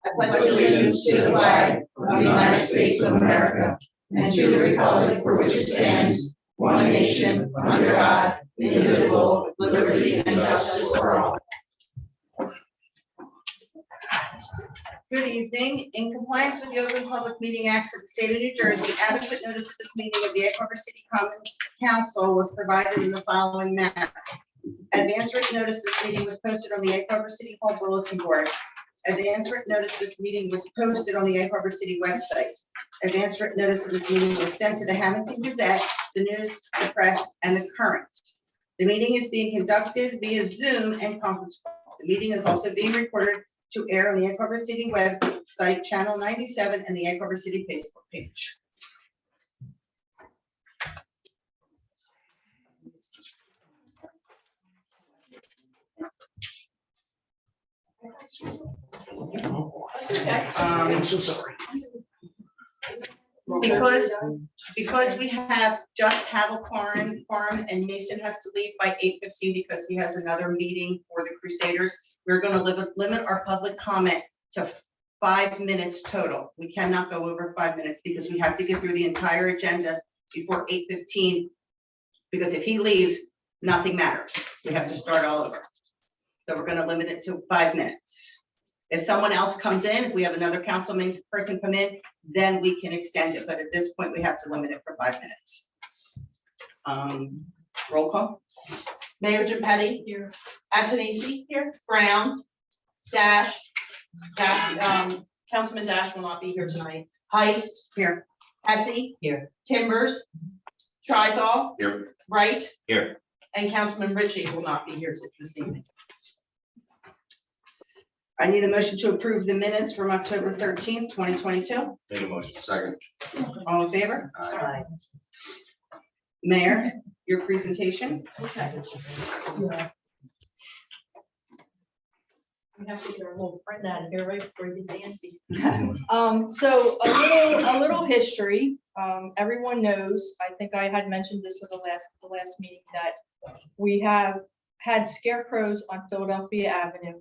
I pledge allegiance to the flag of the United States of America and to the republic for which it stands, one nation, under God, indivisible, with liberty and justice for all. Good evening. In compliance with the Open Public Meeting Act of the State of New Jersey, adequate notice of this meeting of the Egg Harbor City Common Council was provided in the following manner. Advance written notice this meeting was posted on the Egg Harbor City Hall bulletin board. Advance written notice this meeting was posted on the Egg Harbor City website. Advance written notice of this meeting was sent to the Hamilton Gazette, the News, the Press, and the Current. The meeting is being conducted via Zoom and conference call. The meeting is also being recorded to air on the Egg Harbor City website, Channel 97, and the Egg Harbor City Facebook page. I'm so sorry. Because we just have a quorum and Mason has to leave by 8:15 because he has another meeting for the Crusaders, we're going to limit our public comment to 5 minutes total. We cannot go over 5 minutes because we have to get through the entire agenda before 8:15, because if he leaves, nothing matters. We have to start all over. So we're going to limit it to 5 minutes. If someone else comes in, if we have another councilman person come in, then we can extend it. But at this point, we have to limit it for 5 minutes. Roll call. Mayor Jim Petty. Here. Antonisi. Here. Brown. Dash. Councilman Dash will not be here tonight. Heist. Here. Hesse. Here. Timbers. Trithol. Here. Wright. Here. And Councilman Ritchie will not be here this evening. I need a motion to approve the minutes from October 13th, 2022. Make a motion. Second. All in favor? Aye. Mayor, your presentation. Okay. We have to get our little friend out of here right before he gets antsy. So a little history. Everyone knows, I think I had mentioned this at the last meeting, that we have had scarecrows on Philadelphia Avenue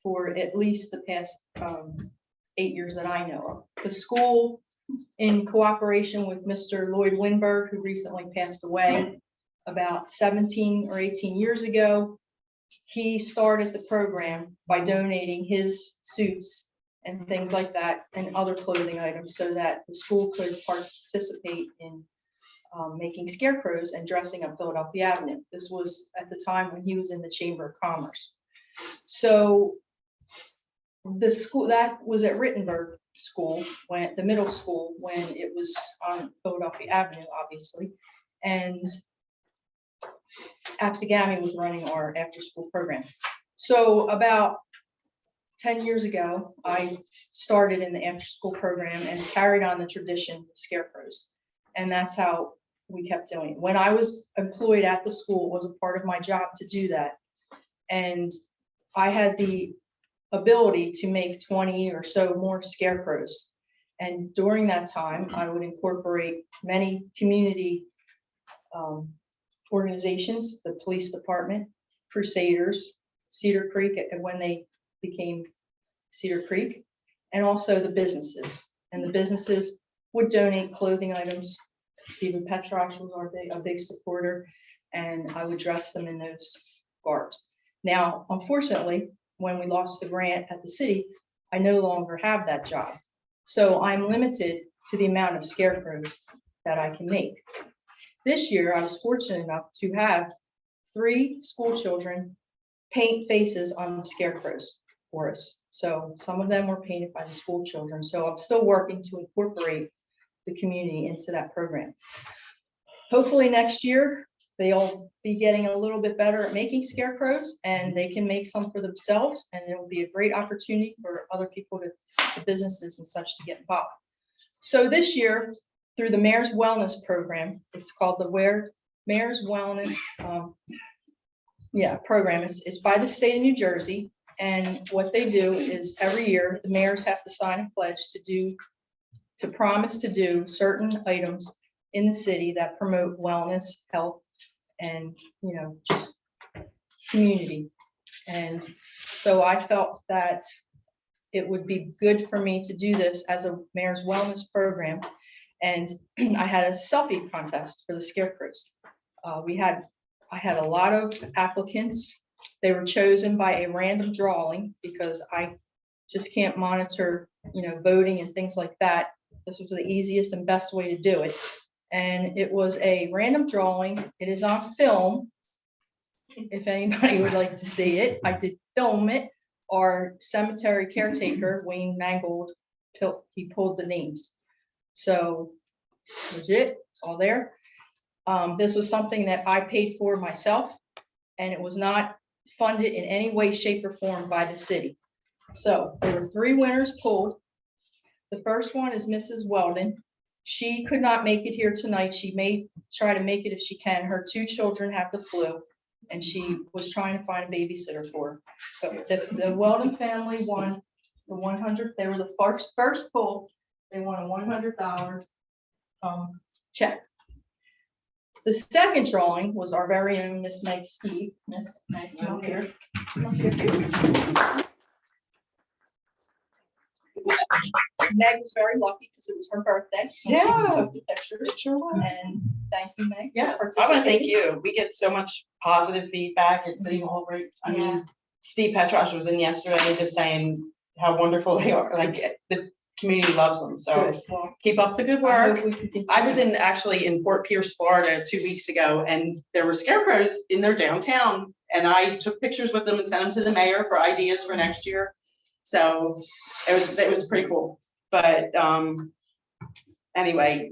for at least the past 8 years that I know of. The school, in cooperation with Mr. Lloyd Winberg, who recently passed away about 17 or 18 years ago, he started the program by donating his suits and things like that and other clothing items so that the school could participate in making scarecrows and dressing up Philadelphia Avenue. This was at the time when he was in the Chamber of Commerce. So the school that was at Rittenberg School, when the middle school, when it was on Philadelphia Avenue, obviously, and Apsigami was running our after-school program. So about 10 years ago, I started in the after-school program and carried on the tradition of scarecrows, and that's how we kept doing it. When I was employed at the school, it was a part of my job to do that, and I had the ability to make 20 or so more scarecrows. And during that time, I would incorporate many community organizations, the police department, Crusaders, Cedar Creek, and when they became Cedar Creek, and also the businesses. And the businesses would donate clothing items. Stephen Petrosh was a big supporter, and I would dress them in those garbs. Now, unfortunately, when we lost the grant at the city, I no longer have that job. So I'm limited to the amount of scarecrows that I can make. This year, I was fortunate enough to have 3 school children paint faces on the scarecrows for us. So some of them were painted by the school children. So I'm still working to incorporate the community into that program. Hopefully next year, they'll be getting a little bit better at making scarecrows, and they can make some for themselves, and it will be a great opportunity for other people, the businesses and such, to get involved. So this year, through the Mayor's Wellness Program, it's called the Mayor's Wellness program. It's by the state of New Jersey, and what they do is every year the mayors have to sign a pledge to promise to do certain items in the city that promote wellness, health, and just community. And so I felt that it would be good for me to do this as a mayor's wellness program. And I had a selfie contest for the scarecrows. I had a lot of applicants. They were chosen by a random drawing because I just can't monitor, voting and things like that. This was the easiest and best way to do it. And it was a random drawing. It is on film. If anybody would like to see it, I did film it. Our cemetery caretaker, Wayne Mangold, he pulled the names. So legit, it's all there. This was something that I paid for myself, and it was not funded in any way, shape, or form by the city. So there were 3 winners pulled. The first one is Mrs. Weldon. She could not make it here tonight. She may try to make it if she can. Her 2 children have the flu, and she was trying to find a babysitter for her. But the Weldon family won the 100. They were the first pull. They won a $100 check. The second drawing was our very own Miss Meg Steve. Miss Meg, come up here. Meg was very lucky because it was her birthday. when she Yeah. Took the pictures. Sure was. And thank you, Meg. Yes, for I want to thank participating. you. We get so much positive feedback at City Hall. Right? I mean, Steve Petrosh was in yesterday just saying how wonderful they are. Like the community loves them. So Good. Well, keep up the good I work. hope we can continue. I was actually in Fort Pierce, Florida 2 weeks ago, and there were scarecrows in their downtown. And I took pictures with them and sent them to the mayor for ideas for next year. So it was pretty cool. But anyway,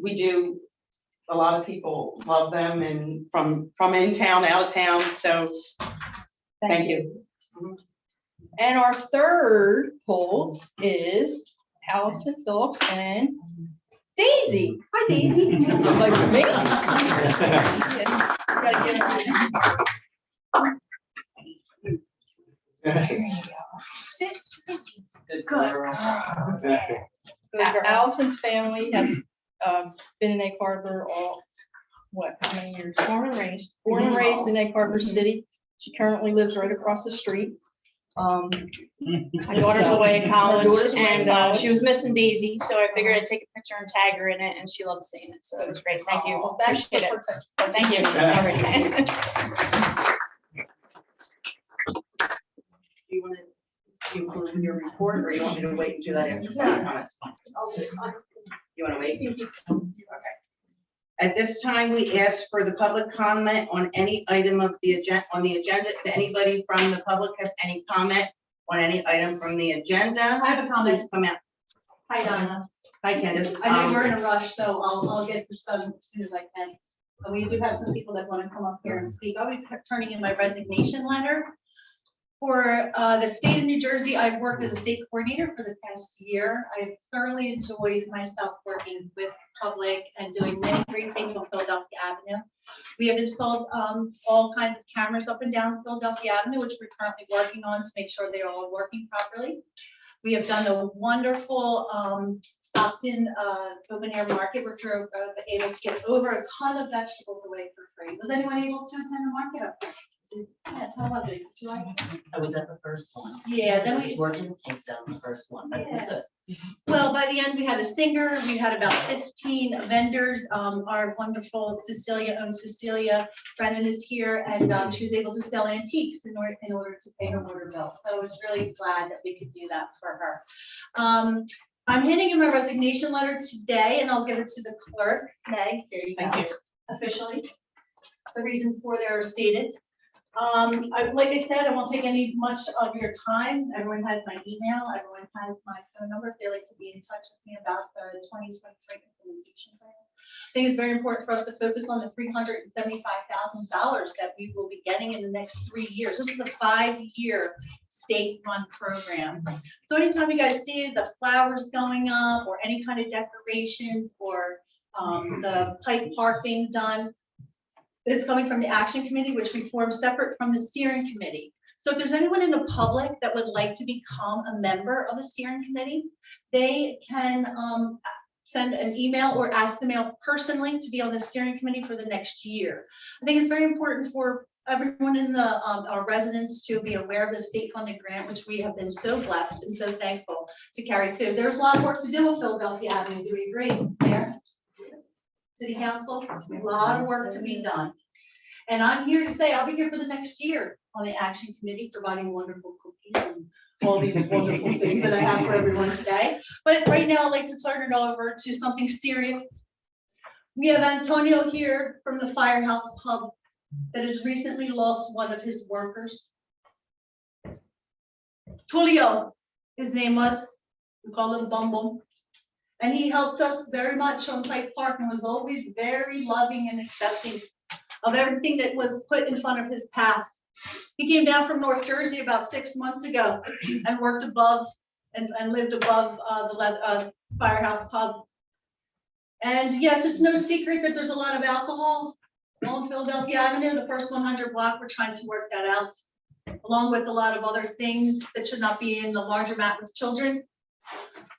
a lot of people love them, and from in town, out of town. So thank you. And our third poll is Allison Phillips and Daisy. Hi, Daisy. Like me. Gotta get her. Sit. Good girl. Allison's family has been in Egg Harbor how many years? Born and raised. Born and raised in Egg Harbor City. She currently lives right across the street. My daughter's So, away at her college, daughter's away at and college. she was missing Daisy, so I figured I'd take a picture and tag her in it, and she loves seeing it, so it was great. Thank you. Well, thanks Appreciate for it. participating. Thank you. Do you want to include in your report, or you want me to wait and do that after? You want to wait? Okay. At this time, we ask for the public comment on any item of the agenda, If anybody from the public has any comment on any item from the agenda, I have a comment. please come out. Hi, Donna. Hi, Candace. I know you're in a rush, so I'll get this done as soon as I can. But we do have some people that want to come up here and speak. I'll be turning in my resignation letter. For the state of New Jersey, I've worked as a state coordinator for the past year. I've thoroughly enjoyed myself working with public and doing many great things on Philadelphia Avenue. We have installed all kinds of cameras up and down Philadelphia Avenue, which we're currently working on to make sure they're all working properly. We have done a wonderful Stockton open air market, which we're able to get over a ton of vegetables away for free. Was anyone able to attend the market up there? Yes, how was it? Did you like it? I was at the first one. Yeah, then I we, was working in Kingstown, the first one, but it was Yeah. good. well, by the end, we had a singer, we had about 15 vendors. Our wonderful Cecilia, Brennan is here, and she was able to sell antiques in order to pay her water bill. So I was really glad that we could do that for her. I'm handing in my resignation letter today, and I'll give it to the clerk. Meg, here you go. Thank you. Officially. The reasons for there are stated. Like I said, I won't take much of your time. Everyone has my email, everyone has my phone number if they like to be in touch with me about the 2023 implementation plan. I think it's very important for us to focus on the $375,000 that we will be getting in the next 3 years. This is a 5-year state-run program. So anytime you guys see the flowers going up or any kind of decorations or the Pike Park being done, it's coming from the action committee, which we formed separate from the steering committee. So if there's anyone in the public that would like to become a member of the steering committee, they can send an email or ask the mail personally to be on the steering committee for the next year. I think it's very important for everyone in the, our residents to be aware of the state funded grant, which we have been so blessed and so thankful to carry through. There's a lot of work to do with Philadelphia Avenue. Do we agree, Mayor? City Council, a lot of work to be done. And I'm here to say, I'll be here for the next year on the Action Committee, providing wonderful cookies and all these wonderful things that I have for everyone today. But right now, I'd like to turn it over to something serious. We have Antonio here from the Firehouse Pub that has recently lost one of his workers. Tulio, his name was, we call him Bum Bum. And he helped us very much on Pike Park and was always very loving and accepting of everything that was put in front of his path. He came down from North Jersey about 6 months ago and worked above and lived above the Firehouse Pub. And yes, it's no secret that there's a lot of alcohol along Philadelphia Avenue, the first 100 block. We're trying to work that out, along with a lot of other things that should not be in the large amount with children.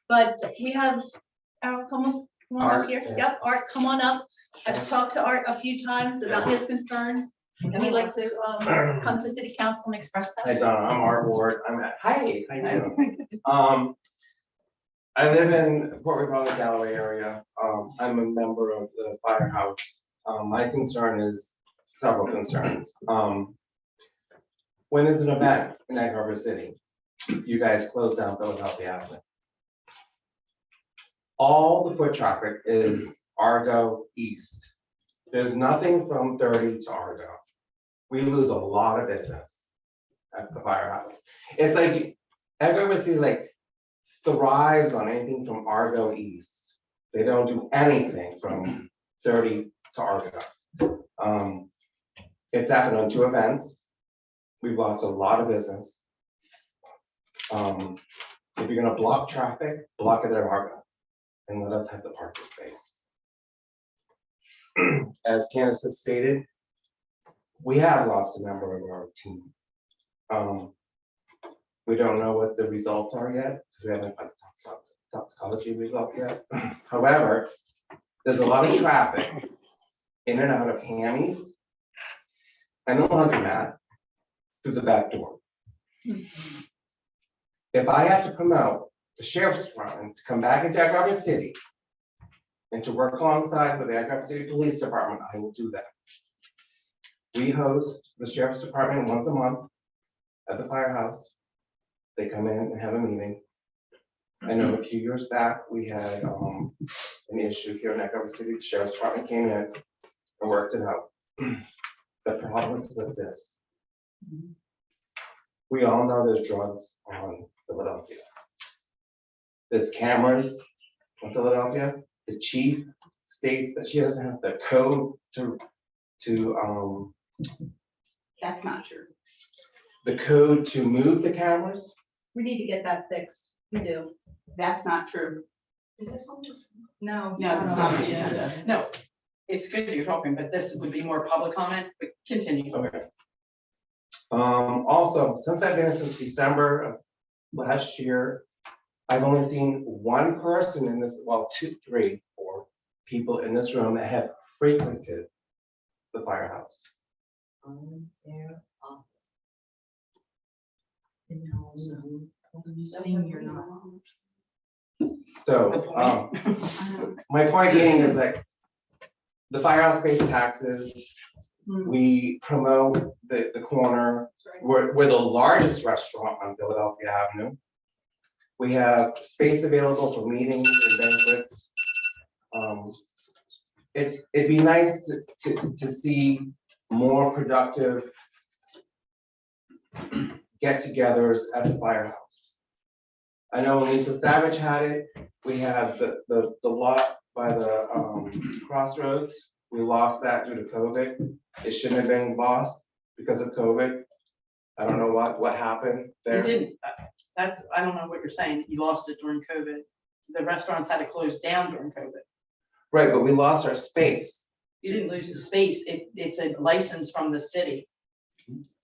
But we have, come on up here. Yep, Art, come on up. I've talked to Art a few times about his concerns, and he'd like to come to City Council and express Hi that. Donna, I'm Art Ward. Hi, how you doing? I live in Port Republic, Galloway area. I'm a member of the Firehouse. My concern is several concerns. When there's an event in Egg Harbor City, you guys close down Philadelphia Avenue. All the foot traffic is Argo East. There's nothing from 30 to Argo. We lose a lot of business at the Firehouse. It's like, Egg Harbor City like thrives on anything from Argo East. They don't do anything from 30 to Argo. It's happened on 2 events. We've lost a lot of business. If you're gonna block traffic, block it at Argo and let us have the parking space. As Candace has stated, we have lost a member of our team. We don't know what the results are yet because we haven't got the toxicology results yet. However, there's a lot of traffic in and out of Hammy's and the laundromat through the back door. If I have to promote the sheriff's department to come back into Egg Harbor City and to work alongside with the Egg Harbor City Police Department, I will do that. We host the sheriff's department once a month at the Firehouse. They come in and have a meeting. I know a few years back, we had an issue here in Egg Harbor City. The sheriff's department came in and worked it out. The problem is with this. We all know there's drugs on Philadelphia. There's cameras on Philadelphia. The chief states that she doesn't have the code to That's not true. the code to move the cameras. We need to get that fixed. We do. That's not true. Is this something? No. No, it's not on the agenda. No, it's good you're talking, but this would be more public comment, but continue. Okay. Also, since I've been here since December of last year, I've only seen one person in this, well, 2, 3, 4 people in this room that have frequented the Firehouse. Senior not. So, my point being is that the Firehouse pays taxes. We promote the corner. We're the largest restaurant on Philadelphia Avenue. We have space available for meetings and banquets. It'd be nice to see more productive get-togethers at the Firehouse. I know when Lisa Savage had it, we had the lot by the crossroads. We lost that due to COVID. It shouldn't have been lost because of COVID. I don't know what happened there. You didn't, I don't know what you're saying. You lost it during COVID. The restaurants had to close down during COVID. Right, but we lost our space. You didn't lose the space. It's a license from the city.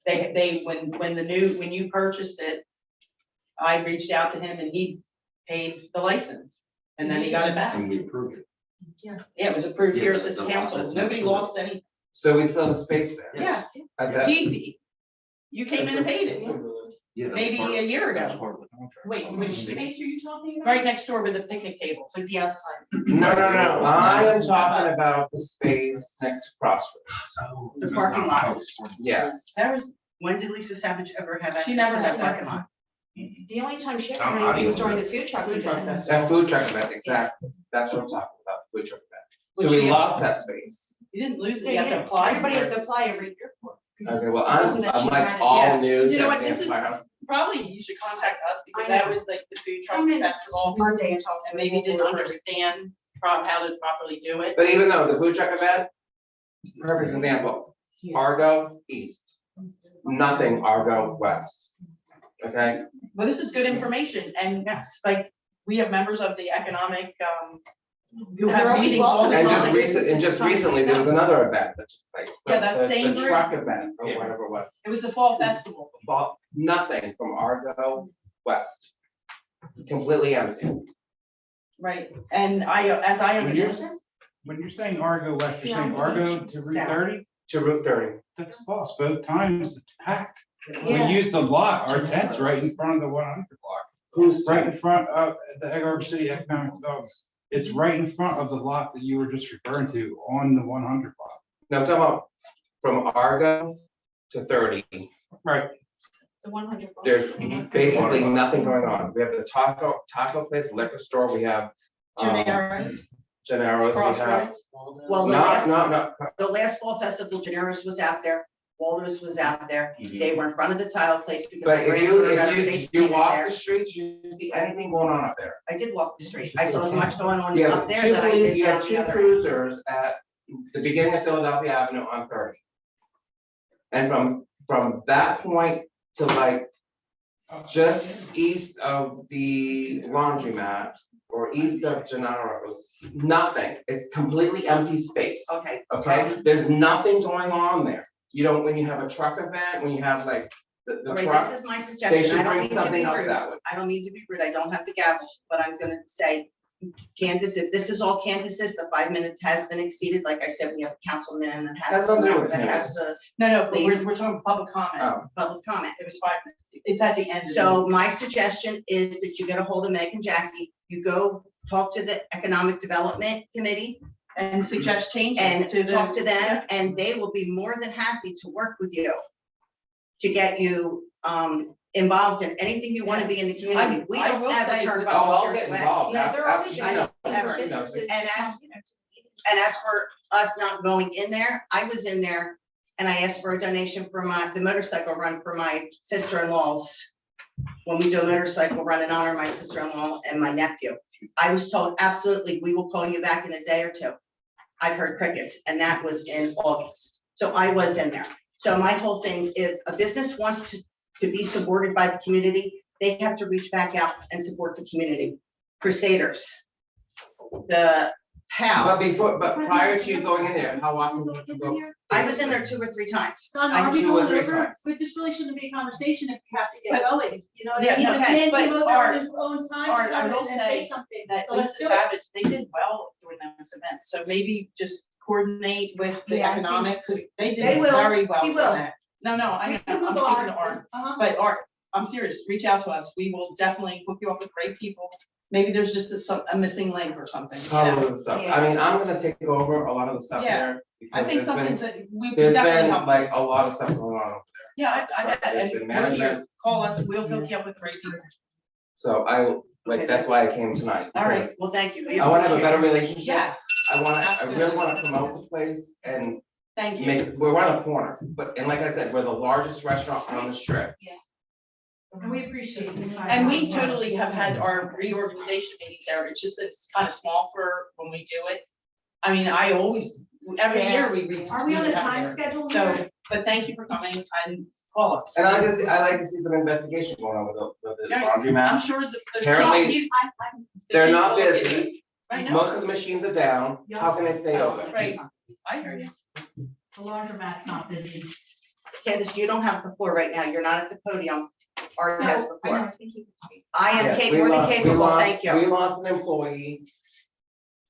When you purchased it, I reached out to him and he paid the license and then he got it back. And we approved it. Yeah, it was approved here at this Yeah, the- council. that's Nobody true. lost any, So we still have space there. Yes, I bet. you came in and paid it, maybe a year ago. Wait, which space are you talking about? Right next door with the picnic tables. Like the outside. No, I am talking about the space next to Crossroads. The parking lot. Yes. That was, When did Lisa Savage ever have access She to never that had parking that. lot? The only time she I'm ever not ran was even- during the food truck Food truck event. festival. That food truck event, exactly. That's what I'm talking about, food truck event. So Which we we- lost that space. You didn't lose it, you have to Yeah, apply. everybody for has it. to apply every year for it. Okay, well, Wasn't that I'm she like ran it? all Yeah. new You know to what, this my is- house. Probably you should contact us because I that know. was like the food truck Come in festival. Monday and talk. And maybe didn't understand how to properly do it. But even though the food truck event, perfect example, Argo East, nothing Argo West. Okay, Well, this is good information and Yes. like, we have members of the economic, who And they're have always meetings all the welcome. time. and just recently, there was another event that took place. Yeah, that the same group. truck event or whatever it was. It was the fall festival. Bought nothing from Argo West. Completely empty. Right, and as I When you're- understand, When you're saying Argo West, you're Yeah, saying I'm Argo doing to Route south. 30? To Route 30. That's false. Both times it's packed. We Yeah. use the lot, our tent's right in front of the 100 block. Who's Right in front of the Egg Harbor City Economic Development. It's right in front of the lot that you were just referring to on the 100 block. No, I'm talking about from Argo to 30. Right. So 100. There's basically nothing going on. We have the taco place, liquor store, we have. Gennaro's, Gennaro's, we have. Crossroads. Well, the last fall festival, Generis was out there, Walters was out there. They were in front of the tile place because But my if grandmother got her you, face if you painted walk there. the streets, you see anything going on up there. I did walk the street. I saw as much going on You up have there two, than I did you down have the two other end. cruisers at the beginning of Philadelphia Avenue on 30. And from that point to like just east of the laundromat or east of Gennaro's, nothing. It's completely empty space. Okay. Okay, there's nothing going on there. You don't, when you have a truck event, when you have like the All right, truck, this is my they suggestion. should I don't bring mean to something be up rude. that way. I don't mean to be rude. I don't have the gavel, but I'm gonna say, Candace, if this is all Candace's, the 5 minutes has been exceeded. Like I said, we have a councilman that Has has, nothing to do with that has to No, but we're talking public comment. Oh, public comment. It was 5 minutes. It's at the end. of the So my suggestion is that you get a hold of Meg and Jackie, you go talk to the Economic Development Committee And suggest changes and to the. talk to them, and they will be more than happy to work with you to get you involved in anything you want to be in the community. We I don't will ever say turn that I'll volunteers get away. involved. Yeah, they're always. I know, looking for ever. businesses And to as- come, you know, to meetings. And as for us not going in there, I was in there and I asked for a donation for the motorcycle run for my sister-in-law's. When we do a motorcycle run in honor of my sister-in-law and my nephew. I was told, absolutely, we will call you back in a day or two. I've heard crickets, and that was in August. So I was in there. So my whole thing, if a business wants to be supported by the community, they have to reach back out and support the community. Crusaders. The But prior to you going in there, how often would you go? I was in there 2 or 3 times. Donna, I are we two or going three over, times. but this really shouldn't be a conversation if you have to get going, you know? what I Yeah, mean? okay, Can't but give over Art- on his own time to Art, I come will in and say something. That So let's Lisa do it. Savage, they did well during those events, so maybe just coordinate with the Yeah, I think economics, because they They did will. very well He with will. that. No, I We know, can I'm move speaking on. to Art, Uh-huh. but Art, I'm serious, reach out to us, we will definitely hook you up with great people. Maybe there's just a missing link or something, you know? Probably the stuff. I mean, I'm gonna take over a lot of the stuff Yeah. there. I because think there's been- something's that we can There's definitely been help. like a lot of stuff going on. Yeah, I bet, There's and been we're here, management. call us, we'll hook you up with great people. So that's why I came tonight. All right. because Well, thank you. I wanna have a better relationship. Yes, I really Absolutely. wanna promote the place and thank you. we're on a corner, and like I said, we're the largest restaurant on the strip. And we appreciate it. And we totally have had our reorganization meetings there, it's just, it's kind of small for when we do it. I mean, I always, every year we reach. Are we on a have time there. schedule? So, here? but thank you for coming and call us. And I like to see some investigation going on with the Yeah, laundromat. I'm sure the. Apparently, chief- the They're chief not will look into busy. it. I know, Most of the machines are down. How can they stay open? right, I heard you. The laundromat's not busy. Candace, you don't have the floor right now. You're not at the podium. Art has the I know, floor. I think you can speak. I am Yeah, more than we capable, lost- thank We you. lost an employee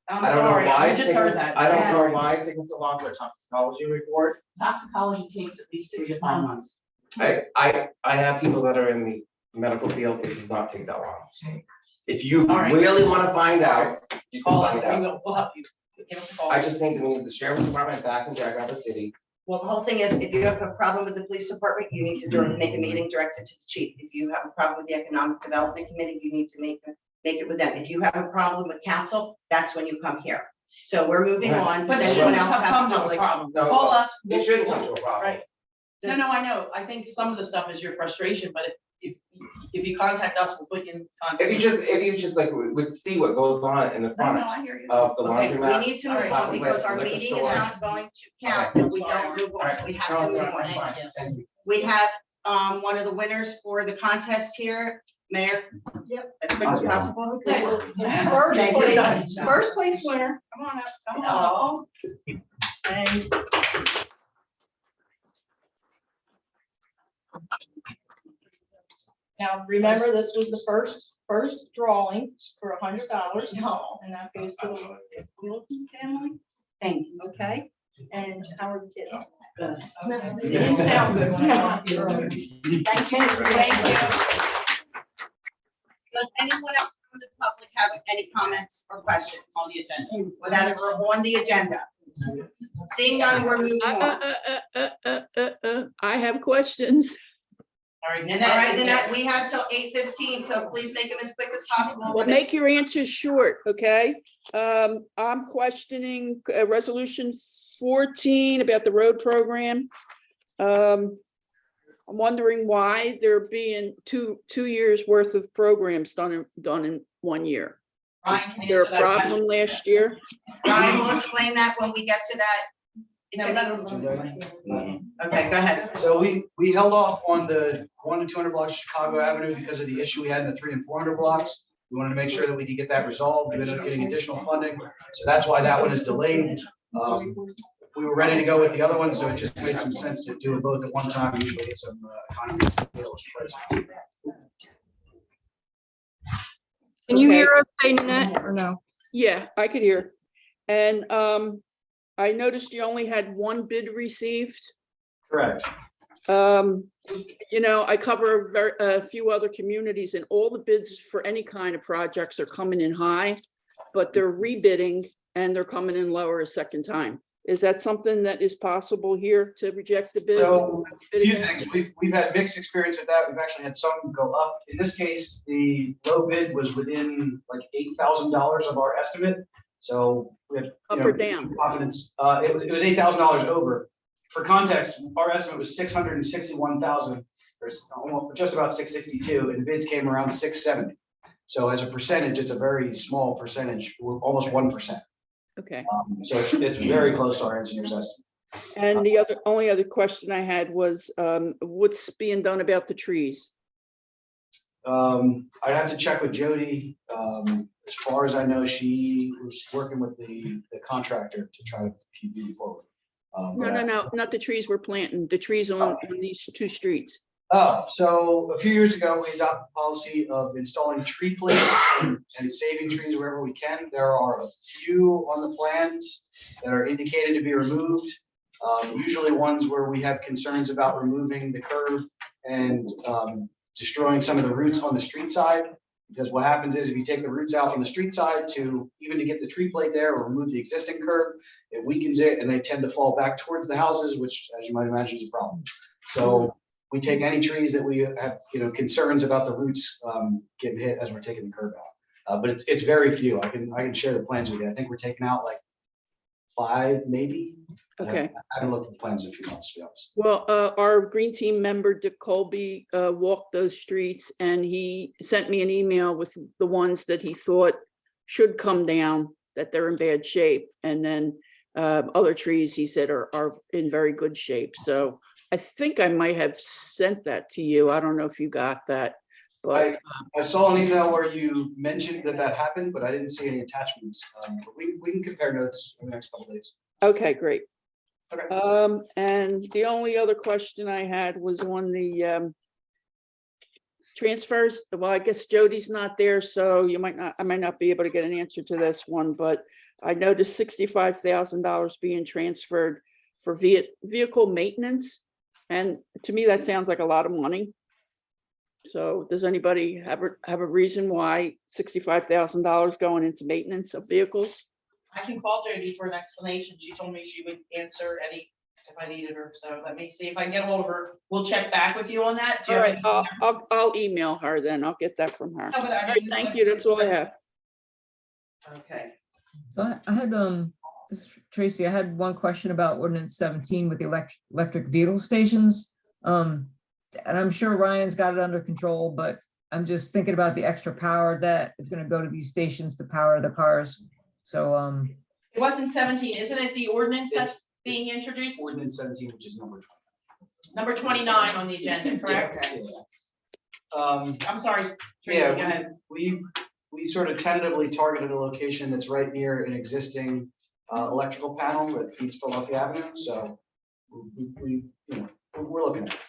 I'm I don't know sorry, why I it's just taking- heard that. I don't Sorry. know why it's taking so long for a toxicology report. Toxicology takes at least 3 to 5 months. I have people that are in the medical field, it does not take that long. If you All right. really wanna find out, you can Call us, find we out. will, we'll help you. Give us a call. I just think that we need the sheriff's department back in Jack Rapids City. Well, the whole thing is, if you have a problem with the police department, you need to make a meeting directed to the chief. If you have a problem with the economic development committee, you need to make it with them. If you have a problem with council, that's when you come here. So we're moving Right. on. But Does it anyone shouldn't else have come a to a public? problem. No, Call us. It shouldn't come to a problem. Right. No, I know. I think some of the stuff is your frustration, but if you contact us, we'll put you in contact. If you just like would see what goes on in the No, front I hear you. of the Okay, laundromat. we need to the move top on of because the our liquor meeting is store. not going to count if we don't move on. We have to move on. Thank you. We have, one of the winners for the contest here, Mayor. Yep. As quick as possible, please. First Thank you. place, first place winner, come on up, come on up. Oh, And now, remember, this was the first drawing for $100, and that goes to the Wilson family, Thank you. okay? And how are the kids? Good. Okay. They didn't sound good when I talked to you earlier. Thank you. Does anyone else from the public have any comments or questions on the agenda. without it on the agenda? Seeing none, we're moving on. I have questions. All right, All Nanette. right, Nanette, we have till 8:15, so please make them as quick as possible. Well, make your answers short, okay? I'm questioning resolution 14 about the road program. I'm wondering why there being two years worth of programs done in 1 year. Ryan can There a answer that problem question. last year? Ryan will explain that when we get to that. No, Okay, go ahead. So we held off on the 1 to 200 blocks of Chicago Avenue because of the issue we had in the 300 and 400 blocks. We wanted to make sure that we could get that resolved. We ended up getting additional funding. So that's why that one is delayed. We were ready to go with the other ones, so it just made some sense to do it both at one time and usually get some economies of scale. Can you Okay. hear okay, Nanette, or no? Yeah, I could hear. And I noticed you only had one bid received. Correct. I cover a few other communities and all the bids for any kind of projects are coming in high, but they're rebidding and they're coming in lower a second time. Is that something that is possible here to reject the bids? So, Bid a few again? things. We've had mixed experience with that. We've actually had some go up. In this case, the low bid was within like $8,000 of our estimate. So we have. Up or down? Confidence. It was $8,000 over. For context, our estimate was 661,000, or almost just about 662, and the bids came around 670. So as a percentage, it's a very small percentage, almost 1%. Okay. So it's very close to our engineer's estimate. And the only other question I had was, what's being done about the trees? I'd have to check with Jody. As far as I know, she was working with the contractor to try to keep moving forward. No, not the trees we're planting, the trees on these two streets. Oh, so a few years ago, we adopted the policy of installing tree plates and saving trees wherever we can. There are a few on the plans that are indicated to be removed. Usually ones where we have concerns about removing the curb and destroying some of the roots on the street side. Because what happens is if you take the roots out on the street side to get the tree plate there or remove the existing curb, it weakens it and they tend to fall back towards the houses, which as you might imagine is a problem. So we take any trees that we have, concerns about the roots getting hit as we're taking the curb out. But it's very few. I can share the plans with you. I think we're taking out like 5 maybe. Okay. I haven't looked at the plans in a few months, to be honest. Well, our green team member, Dick Colby, walked those streets and he sent me an email with the ones that he thought should come down, that they're in bad shape. And then other trees, he said, are in very good shape. So I think I might have sent that to you. I don't know if you got that, but I saw an email where you mentioned that happened, but I didn't see any attachments. But we can compare notes in the next couple of days. okay, great. Okay. And the only other question I had was on the transfers. Well, I guess Jody's not there, so I might not be able to get an answer to this one, but I noticed $65,000 being transferred for vehicle maintenance. And to me, that sounds like a lot of money. So does anybody have a reason why $65,000 going into maintenance of vehicles? I can call Jody for an explanation. She told me she would answer any if I needed her. So let me see if I can get hold of her. We'll check back with you on that. Do All you right, have any- I'll email her then. I'll get that from her. How about I All right, do thank that? you. That's all I have. Okay. So I had, this is Tracy, I had one question about ordinance 17 with the electric vehicle stations. And I'm sure Ryan's got it under control, but I'm just thinking about the extra power that is gonna go to these stations to power the cars. So, It wasn't 17, isn't it the ordinance that's being introduced? Ordinance 17, which is number Number 29 on the agenda, correct? 20. I'm sorry, Tracy, Yeah, go ahead. we sort of tentatively targeted a location that's right near an existing electrical panel that feeds Philadelphia Avenue. So we're looking at it.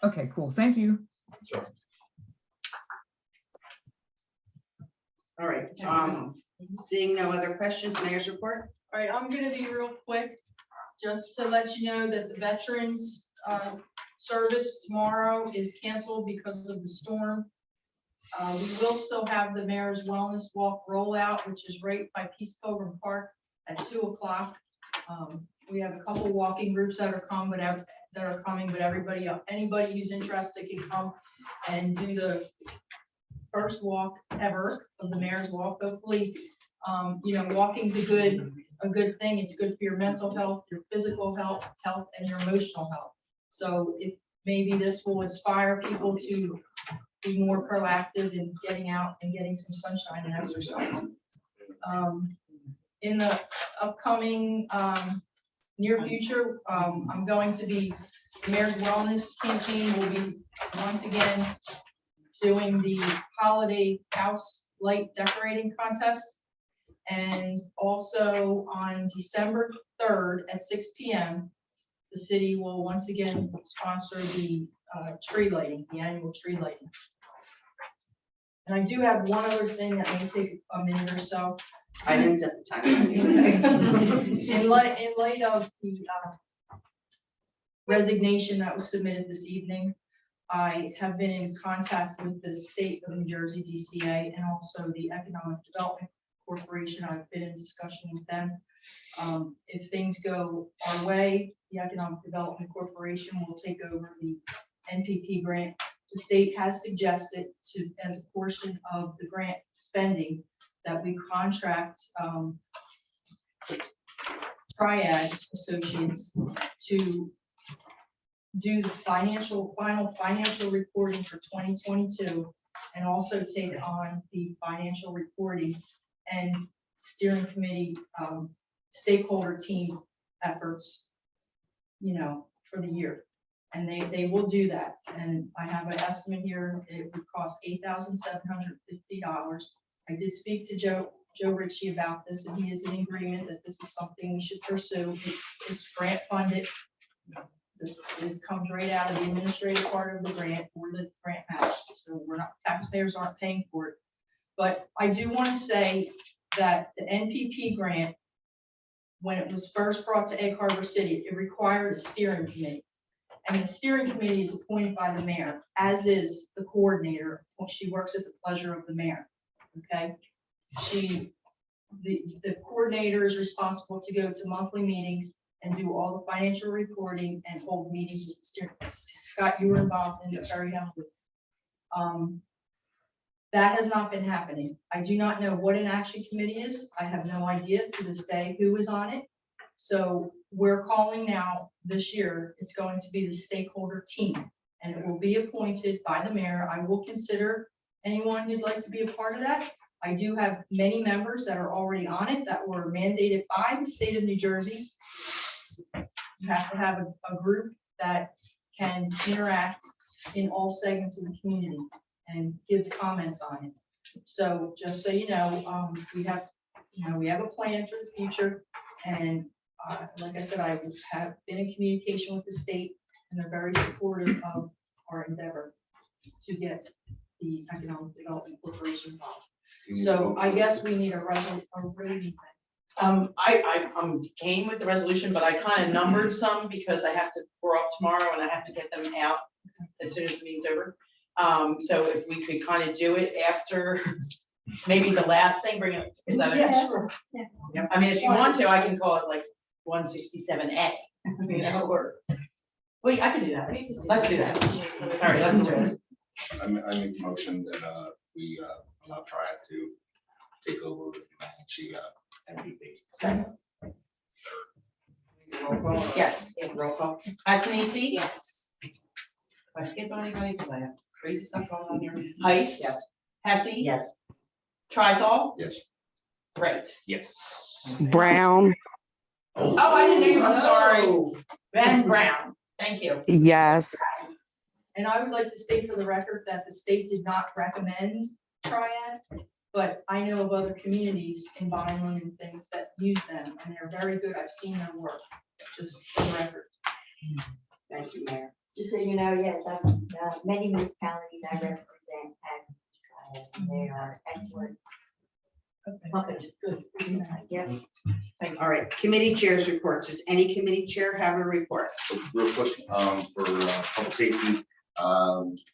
okay, cool. Thank you. Sure. All right, seeing no other questions, mayor's report? All right, I'm gonna be real quick, just to let you know that the veterans service tomorrow is canceled because of the storm. We will still have the Mayor's Wellness Walk rollout, which is right by Peace Pilgrim Park at 2:00. We have a couple walking groups that are coming, but everybody, anybody who's interested can come and do the first walk ever of the Mayor's Walk. Hopefully, walking's a good thing. It's good for your mental health, your physical health, and your emotional health. So if maybe this will inspire people to be more proactive in getting out and getting some sunshine and exercise. In the upcoming near future, I'm going to be, the Mayor's Wellness Campaign will be once again doing the holiday house light decorating contest. And also on December 3rd at 6 p.m., the city will once again sponsor the tree lighting, the annual tree lighting. And I do have one other thing that may take a minute or so. I didn't set the time. In light of the resignation that was submitted this evening, I have been in contact with the state of New Jersey, DCA, and also the Economic Development Corporation. I've been in discussion with them. If things go our way, the Economic Development Corporation will take over the NPP grant. The state has suggested to, as a portion of the grant spending, that we contract Triad Associates to do the final financial reporting for 2022, and also take on the financial reporting and steering committee stakeholder team efforts, for the year. And they will do that. And I have an estimate here. It would cost $8,750. I did speak to Joe Ritchie about this, and he is in agreement that this is something we should pursue. It's grant funded. It comes right out of the administrative part of the grant or the grant match. So taxpayers aren't paying for it. But I do want to say that the NPP grant, when it was first brought to Egg Harbor City, it required a steering committee. And the steering committee is appointed by the mayor, as is the coordinator. She works at the pleasure of the mayor. Okay. The coordinator is responsible to go to monthly meetings and do all the financial reporting and hold meetings with the steering. Scott, you were involved in it very heavily. That has not been happening. I do not know what an action committee is. I have no idea to this day who is on it. So we're calling now this year, it's going to be the stakeholder team, and it will be appointed by the mayor. I will consider anyone who'd like to be a part of that. I do have many members that are already on it that were mandated by the state of New Jersey. You have to have a group that can interact in all segments of the community and give comments on it. So just so you know, we have a plan for the future, and like I said, I have been in communication with the state, and they're very supportive of our endeavor to get the Economic Development Corporation involved. So I guess we need a resolution. I'm game with the resolution, but I kind of numbered some because we're off tomorrow and I have to get them out as soon as the meeting's over. So if we could kind of do it after, maybe the last thing, bring it, is that okay? Yeah, sure. Yeah. I mean, if you want to, I can call it like 167A, you know, or, wait, I can do that. Let's do that. All right, let's do it. I make the motion that, we, allow Triad to take over and manage MVP. Second. Roll call. Yes. Roll call. Antonisi? Yes. If I skip anybody, because I have crazy stuff going on here. Heist? Yes. Hesse? Yes. Trithol? Yes. Great. Yes. Brown, Oh, I didn't hear you, I'm sorry. Ben Brown, thank you. yes. And I would like to state for the record that the state did not recommend Triad, but I know of other communities in Vineland and things that use them, and they're very good. I've seen them work, just for the record. Thank you, Mayor. Just so you know, yes, many municipalities I represent have tried, and they are excellent. Okay, good. Yep. All right, committee chairs reports. Does any committee chair have a report? Real quick, for public safety,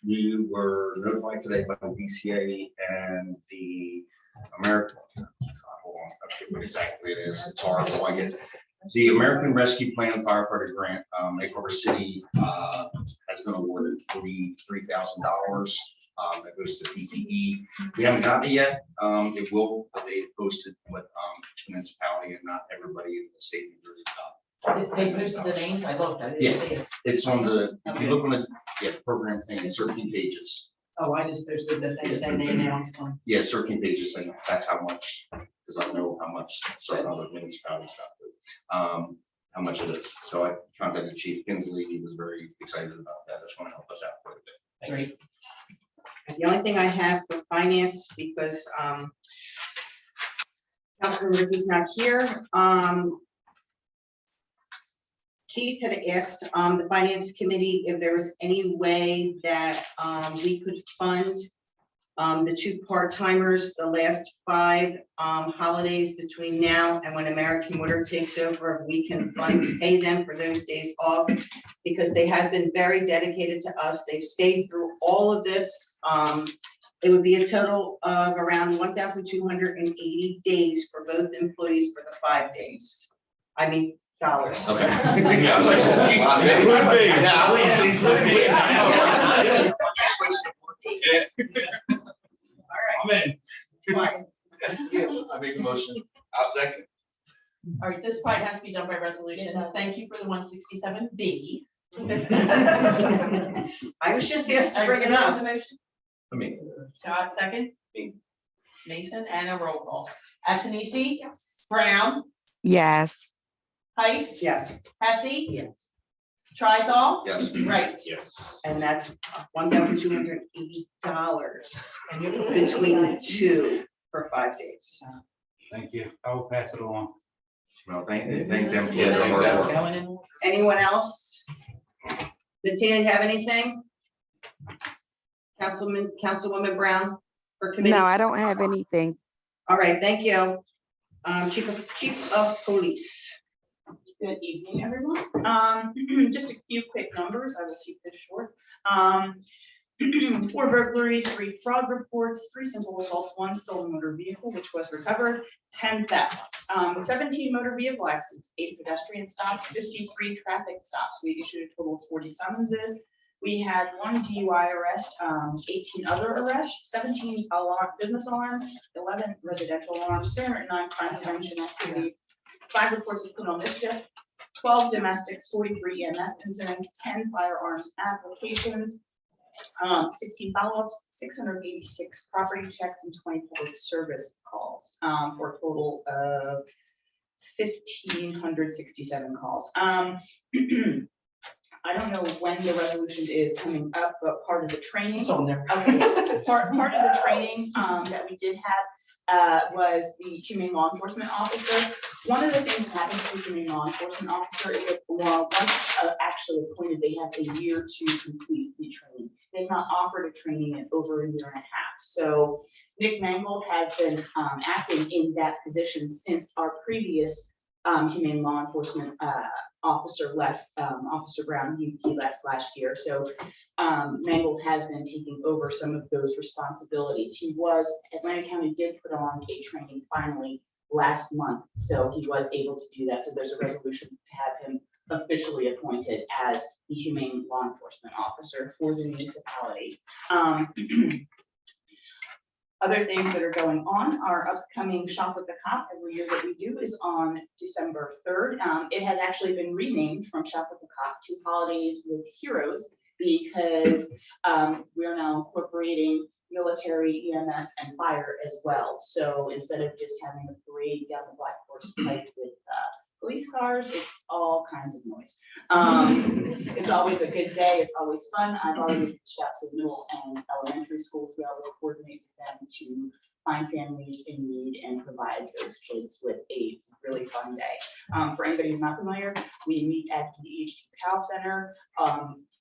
we were notified today by the BCA and the American, hold on, I forget what exactly it is, it's hard, so I get the American Rescue Plan Firefighter Grant, Lake Harbor City, has been awarded $43,000. That goes to PPE. We haven't gotten it yet. It will, but they posted what municipality and not everybody in the state of New Jersey got. They posted the names, I looked, I didn't see it. It's on the, if you look on the, program thing, it's 13 pages. Oh, I just posted the thing saying they announced on. Yeah, 13 pages, and that's how much, because I know how much certain other municipalities got. How much it is. So I contacted Chief Kinsley. He was very excited about that. That's going to help us out quite a bit. Thank you. The only thing I have for finance, because Councilman Ricky's not here, Keith had asked the finance committee if there was any way that we could fund the 2 part-timers the last 5 holidays between now and when American Water takes over. We can pay them for those days off because they have been very dedicated to us. They've stayed through all of this. It would be a total of around 1,280 days for both employees for the 5 days. I mean, dollars. Okay. Yeah, I was like, it would be. Yeah. All right. I'm in. Fine. I make a motion. I'll second. All right, this part has to be done by resolution. Thank you for the 167B. I was just asked to bring it up. The motion? Me. Scott, second. Mason, and a roll call. Antonisi? Yes. Brown? Yes. Heist? Yes. Hesse? Yes. Trithol? Yes. Right. Yes. And that's $1,280 between the 2 for 5 days. Thank you. I will pass it along. Well, thank them. Yeah, for their hard work. Anyone else? Bettina, you have anything? Councilwoman Brown for committee? No, I don't have anything. All right, thank you. Chief of Police. Good evening, everyone. Just a few quick numbers. I will keep this short. 4 burglaries, 3 fraud reports, 3 simple assaults, 1 stolen motor vehicle, which was recovered, 10 thefts, 17 motor vehicle accidents, 8 pedestrian stops, 53 traffic stops. We issued a total of 40 summonses. We had 1 DUI arrest, 18 other arrests, 17 business alarms, 11 residential alarms, 309 crime prevention activities, 5 reports of criminal mischief, 12 domestics, 43 EMS incidents, 10 firearms applications, 16 follow-ups, 686 property checks, and 20 public service calls, for a total of 1,567 calls. I don't know when the resolution is coming up, but part of the training. It's on there. Okay, part of the training that we did have was the humane law enforcement officer. One of the things that happens to the humane law enforcement officer is that once actually appointed, they have a year to complete the training. They've not offered a training in over a year and a half. So Nick Mangold has been acting in that position since our previous humane law enforcement officer left, Officer Brown, he left last year. So Mangold has been taking over some of those responsibilities. Atlanta County did put on a training finally last month, so he was able to do that. So there's a resolution to have him officially appointed as the humane law enforcement officer for the municipality. Other things that are going on, our upcoming Shop with the Cop every year that we do is on December 3rd. It has actually been renamed from Shop with the Cop to Holidays with Heroes because we are now incorporating military, EMS, and fire as well. So instead of just having a parade down the Black Horse Pike with police cars, it's all kinds of noise. It's always a good day. It's always fun. I've already reached out to middle and elementary schools. We always coordinate with them to find families in need and provide those kids with a really fun day. For anybody who's not familiar, we meet at the EHT PAL Center.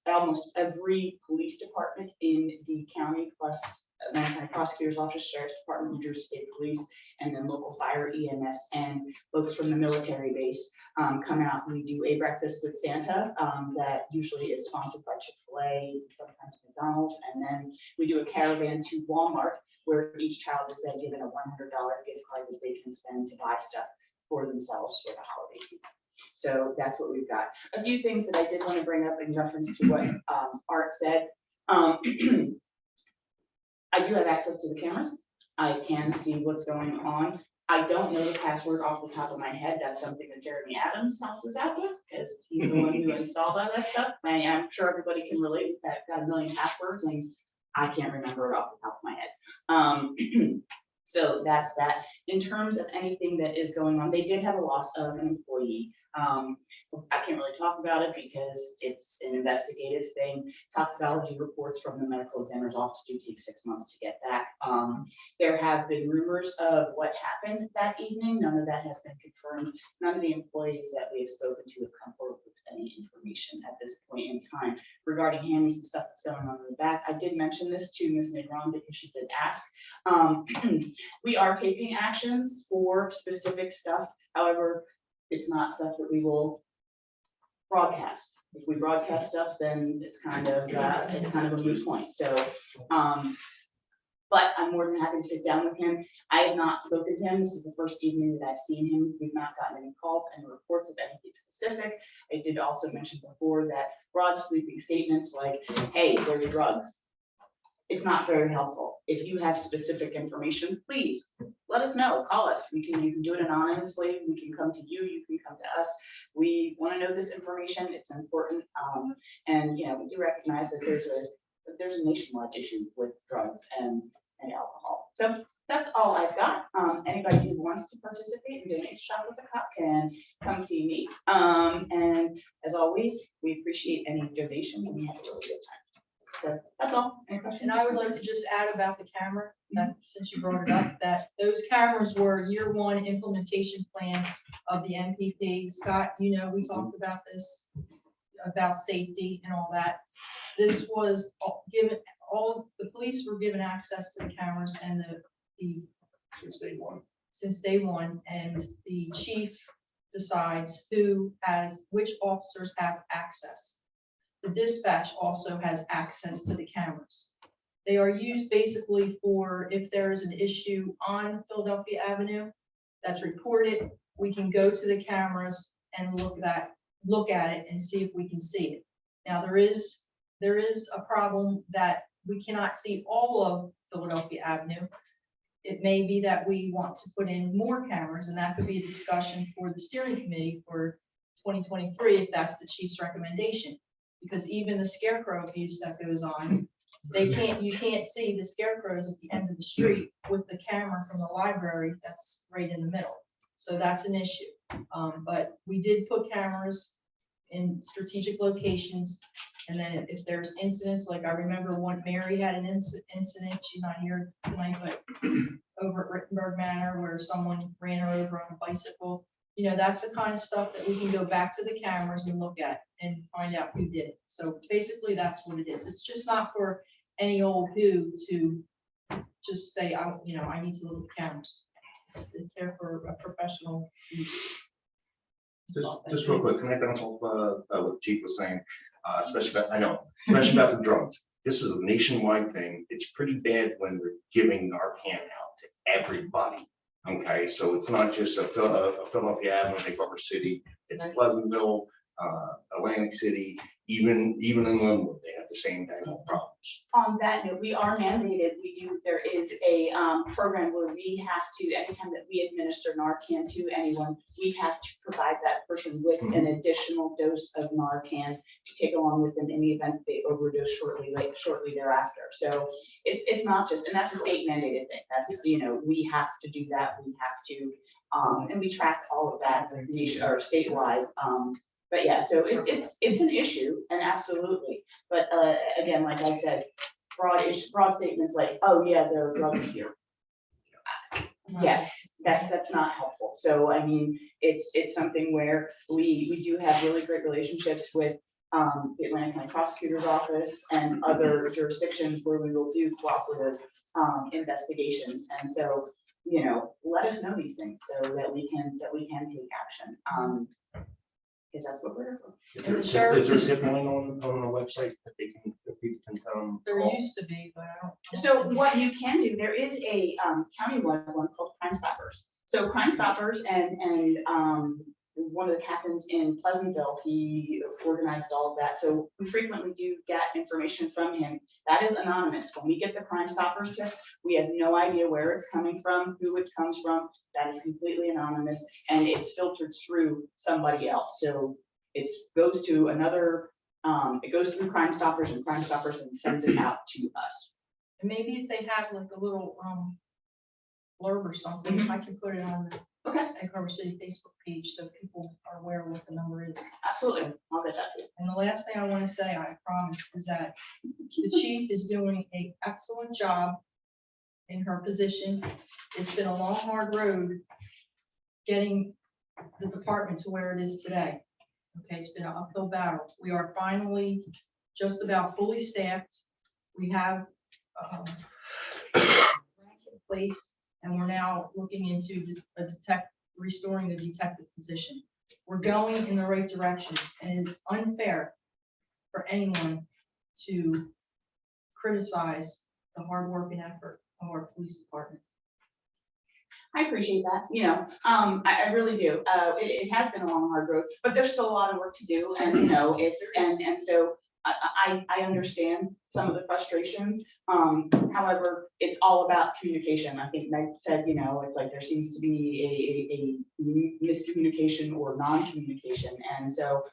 Almost every police department in the county, plus Atlanta County Prosecutor's Office, Sheriff's Department, New Jersey State Police, and then local fire, EMS, and folks from the military base come out. We do a breakfast with Santa that usually is sponsored by Chick-fil-A, sometimes McDonald's, and then we do a caravan to Walmart where each child is then given a $100 gift card that they can spend to buy stuff for themselves for the holiday season. So that's what we've got. A few things that I did want to bring up in reference to what Art said. I do have access to the cameras. I can see what's going on. I don't know the password off the top of my head. That's something that Jeremy Adams helps us out with because he's the one who installed all that stuff. I'm sure everybody can relate. I've got a million passwords and I can't remember it off the top of my head. So that's that. In terms of anything that is going on, they did have a loss of an employee. I can't really talk about it because it's an investigative thing. Toxicology reports from the medical examiner's office do take 6 months to get back. There have been rumors of what happened that evening. None of that has been confirmed. None of the employees that we have spoken to have come forward with any information at this point in time regarding Hammies and stuff that's going on in the back. I did mention this to Ms. Negron because she did ask. We are taking actions for specific stuff. However, it's not stuff that we will broadcast. If we broadcast stuff, then it's kind of a moot point. So, but I'm more than happy to sit down with him. I have not spoken to him. This is the first evening that I've seen him. We've not gotten any calls and reports of anything specific. I did also mention before that broad sweeping statements like, hey, there's drugs. It's not very helpful. If you have specific information, please let us know. Call us. You can do it anonymously. We can come to you. You can come to us. We want to know this information. It's important. And we do recognize that there's a nationwide issue with drugs and alcohol. So that's all I've got. Anybody who wants to participate and donate to Shop with the Cop can come see me. And as always, we appreciate any donations and we have a really good time. So that's all. Any questions? And I would like to just add about the camera, that since you brought it up, that those cameras were year one implementation plan of the MPP. Scott, we talked about this, about safety and all that. This was given, all the police were given access to the cameras and the since day one, and the chief decides which officers have access. The dispatch also has access to the cameras. They are used basically for if there is an issue on Philadelphia Avenue that's reported, we can go to the cameras and look at it and see if we can see it. Now there is a problem that we cannot see all of Philadelphia Avenue. It may be that we want to put in more cameras, and that could be a discussion for the steering committee for 2023 if that's the chief's recommendation. Because even the scarecrow abuse that goes on, you can't see the scarecrows at the end of the street with the camera from the library that's right in the middle. So that's an issue. But we did put cameras in strategic locations. And then if there's incidents, like I remember when Mary had an incident, she's not here tonight, but over at Rittenberg Manor where someone ran her over on a bicycle. That's the kind of stuff that we can go back to the cameras and look at and find out who did it. So basically that's what it is. It's just not for any old who to just say, I need to look at cameras. It's there for a professional use. Just real quick, can I bounce off what the chief was saying, especially about the drugs? This is a nationwide thing. It's pretty bad when we're giving Narcan out to everybody. Okay, so it's not just a Philadelphia Avenue, Lake Harbor City, it's Pleasantville, Atlantic City, even in Linwood, they have the same dang old problems. On that note, we are mandated, there is a program where we have to, anytime that we administer Narcan to anyone, we have to provide that person with an additional dose of Narcan to take along with them in the event they overdose shortly thereafter. So it's not just, and that's a state mandated thing. That's, we have to do that. We have to, and we track all of that nation or statewide. But yeah, so it's an issue, and absolutely. But again, like I said, broad statements like, oh yeah, there are drugs here. Yes, that's not helpful. So I mean, it's something where we do have really great relationships with the Atlantic County Prosecutor's Office and other jurisdictions where we will do cooperative investigations. And so, let us know these things so that we can take action. Because that's what we're here for. Is there a zip line on the website that people can There call? used to be, but I don't. So what you can do, there is a countywide one called Crime Stoppers. So Crime Stoppers and one of the captains in Pleasantville, he organized all of that. So we frequently do get information from him. That is anonymous. When we get the Crime Stoppers list, we have no idea where it's coming from, who it comes from. That is completely anonymous, and it's filtered through somebody else. So it goes to another, it goes through Crime Stoppers and sends it out to us. And maybe if they have like a little blurb or something, I can put it on the Egg Harbor City Facebook page so people are aware of what the number is. Absolutely, I'll get that to you. And the last thing I want to say, I promise, is that the chief is doing an excellent job in her position. It's been a long, hard road getting the department to where it is today. Okay, it's been an uphill battle. We are finally just about fully staffed. We have in place, and we're now looking into restoring the detective position. We're going in the right direction, and it's unfair for anyone to criticize the hard work and effort of our police department. I appreciate that, I really do. It has been a long, hard road, but there's still a lot of work to do, and so I understand some of the frustrations. However, it's all about communication. I think Meg said, it's like there seems to be a miscommunication or non-communication, and so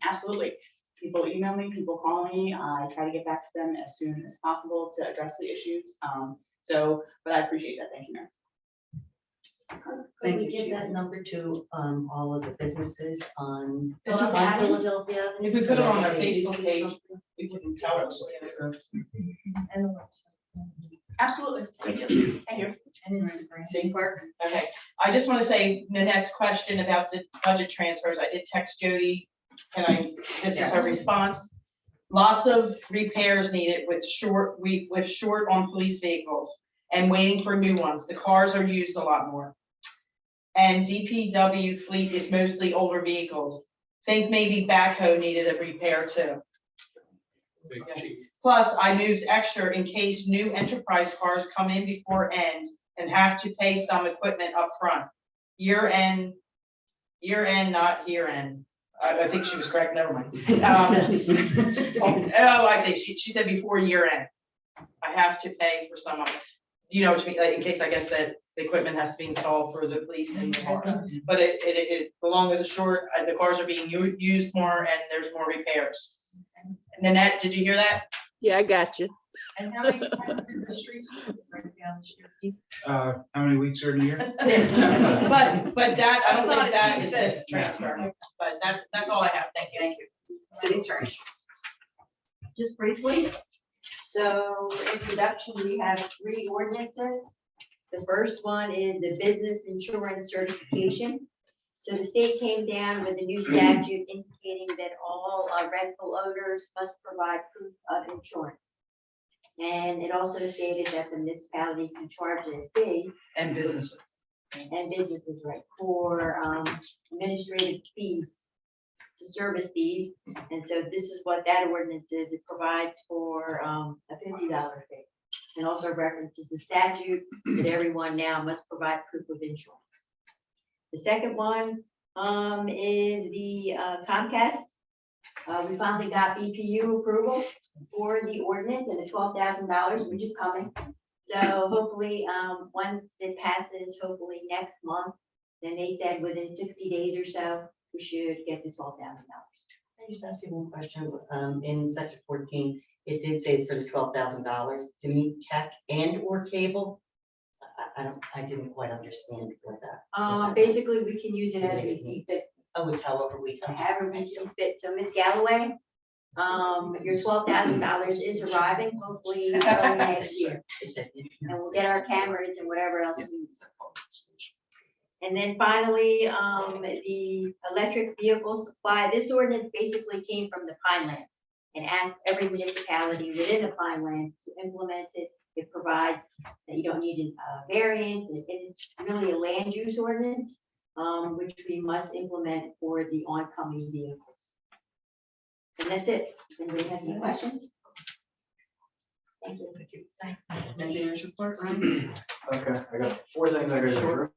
absolutely. People email me, people call me. I try to get back to them as soon as possible to address the issues. But I appreciate that. Thank you, Mayor. Could we give that number to all of the businesses on Philadelphia Avenue? Philadelphia Avenue? If we put it on our So that they Facebook do page, something? we can tell them. And the website. Absolutely. Thank you. Thank you. And Instagram. City Clerk. Okay, I just want to say Nanette's question about the budget transfers. I did text Jody. This is her response. Lots of repairs needed with short on police vehicles and waiting for new ones. The cars are used a lot more. And DPW fleet is mostly older vehicles. Think maybe backhoe needed a repair too. Plus, I moved extra in case new enterprise cars come in before end and have to pay some equipment up front. Year end, not year end. I think she was correct, never mind. I see, she said before year end. I have to pay for some, which means, like, in case I guess that the equipment has to be installed for the police and the car. But it along with the short, the cars are being used more and there's more repairs. Nanette, did you hear that? Yeah, I got you. And how many times did the streets break down this year? How many weeks are in a year? But that, I don't That's not think a that cheap is fit. this transfer, but that's all I have, thank you. Thank you. City Attorney. Just briefly. So introduction, we have 3 ordinances. The first one is the business insurance certification. So the state came down with a new statute indicating that all rental owners must provide proof of insurance. And it also stated that the municipality can charge a fee And businesses. and businesses, right, for administrative fees, to service these. And so this is what that ordinance is. It provides for a $50 fee. And also references the statute that everyone now must provide proof of insurance. The second one is the Comcast. We finally got BPU approval for the ordinance and the $12,000, which is coming. So hopefully, once it passes, hopefully next month, then they said within 60 days or so, we should get the $12,000. Can I just ask you one question? In section 14, it did say for the $12,000 to meet tech and or cable. I didn't quite understand what that. Basically, we can use it as we see fit. Oh, it's however we. However we see fit. So Ms. Galloway, your $12,000 is arriving hopefully early next year. And we'll get our cameras and whatever else we need. And then finally, the electric vehicle supply, this ordinance basically came from the Pineland and asked every municipality within the Pineland to implement it. It provides that you don't need a variance. It's really a land use ordinance, which we must implement for the oncoming vehicles. And that's it. Anybody has any questions? Thank you. Engineers report, Ryan? Okay, I got 4 things I gotta short.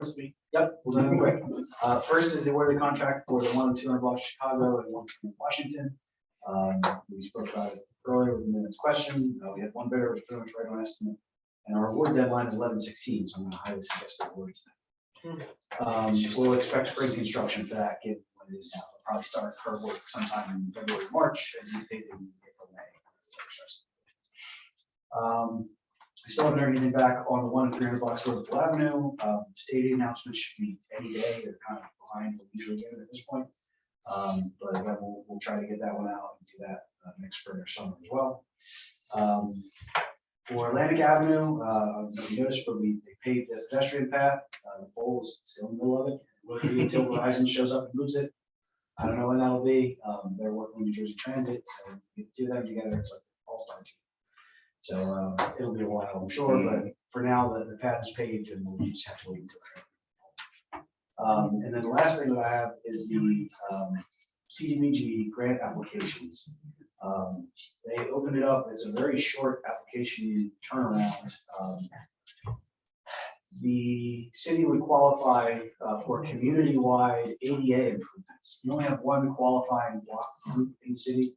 Yep, we'll do it quick. First is the award of the contract for the 1 and 200 block of Chicago and 1 in Washington. We spoke about it earlier with the minutes question. We had one bidder, which pretty much right on estimate. And our award deadline is 11/16, so I'm gonna highly suggest the award tonight. We'll expect spring construction for that, given what it is now. We'll probably start curb work sometime in February, March, and you think in April, May. We still haven't heard anything back on the 1 and 300 blocks of Liverpool Avenue. State announcements should be any day. They're kind of behind what we usually get at this point. But again, we'll try to get that one out and do that next spring or summer as well. For Atlantic Avenue, you noticed, but they paved the pedestrian path. The pole is still in the middle of it. Will be until Verizon shows up and moves it. I don't know when that'll be. They're working with New Jersey Transit, so you do them together, it's like all-star team. So it'll be a while, I'm sure, but for now, the path is paved and we'll just have to wait until then. And then the last thing that I have is the CDBG grant applications. They opened it up. It's a very short application turnaround. The city would qualify for community-wide ADA improvements. You only have one qualifying block group in the city,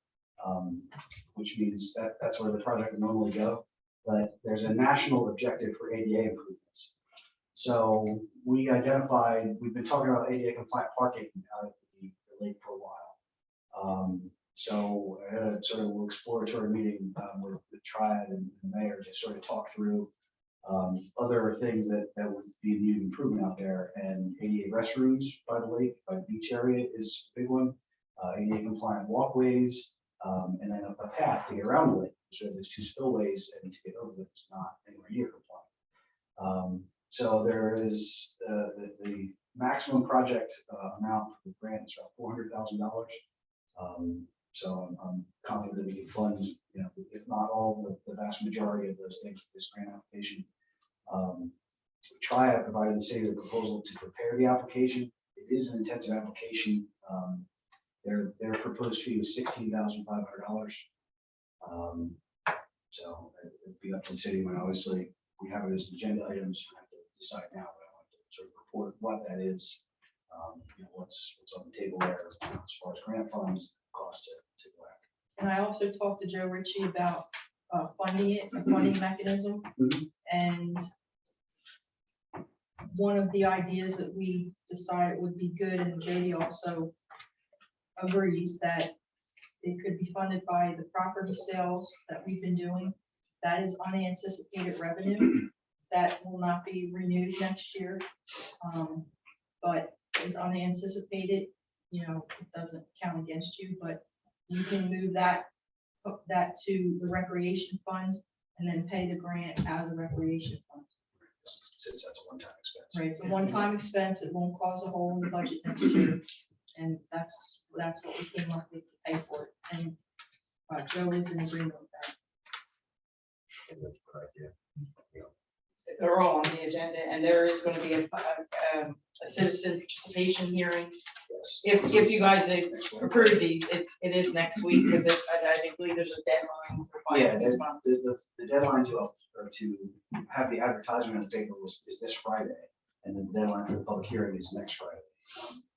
which means that that's where the project would normally go. But there's a national objective for ADA improvements. So we identified, we've been talking about ADA compliant parking out at the lake for a while. So I had a sort of exploratory meeting with the Triad and the mayor to sort of talk through other things that would be needed improvement out there. And ADA restrooms by the lake, by the beach area is a big one. ADA compliant walkways, and then a path to get around the lake. So there's 2 spillways, and to get over it, it's not anywhere near compliant. So there is the maximum project amount for the grant is about $400,000. So I'm confident that we can fund, if not all, the vast majority of those things with this grant application. Triad provided the city the proposal to prepare the application. It is an intensive application. Their proposed fee was $16,500. So it'd be up to the city when obviously we have it as agenda items. We have to decide now, but I want to sort of report what that is. What's on the table there as far as grant funds, cost to go after. And I also talked to Joe Ritchie about funding it, a funding mechanism. And one of the ideas that we decided would be good, and Jody also agrees, that it could be funded by the property sales that we've been doing. That is unanticipated revenue that will not be renewed next year, but is unanticipated. It doesn't count against you, but you can move that to the recreation fund and then pay the grant out of the recreation fund. Since that's a one-time expense. Right, it's a one-time expense. It won't cause a hole in the budget next year. And that's what we came up with to pay for it. And Joe is in agreement with that. think that's a good idea. They're all on the agenda, and there is going to be a citizen participation hearing. If you guys approve these, it is next week, because I believe there's a deadline for Yeah, filing this month. the deadline to have the advertisement in the paper is this Friday, and then the deadline for the public hearing is next Friday.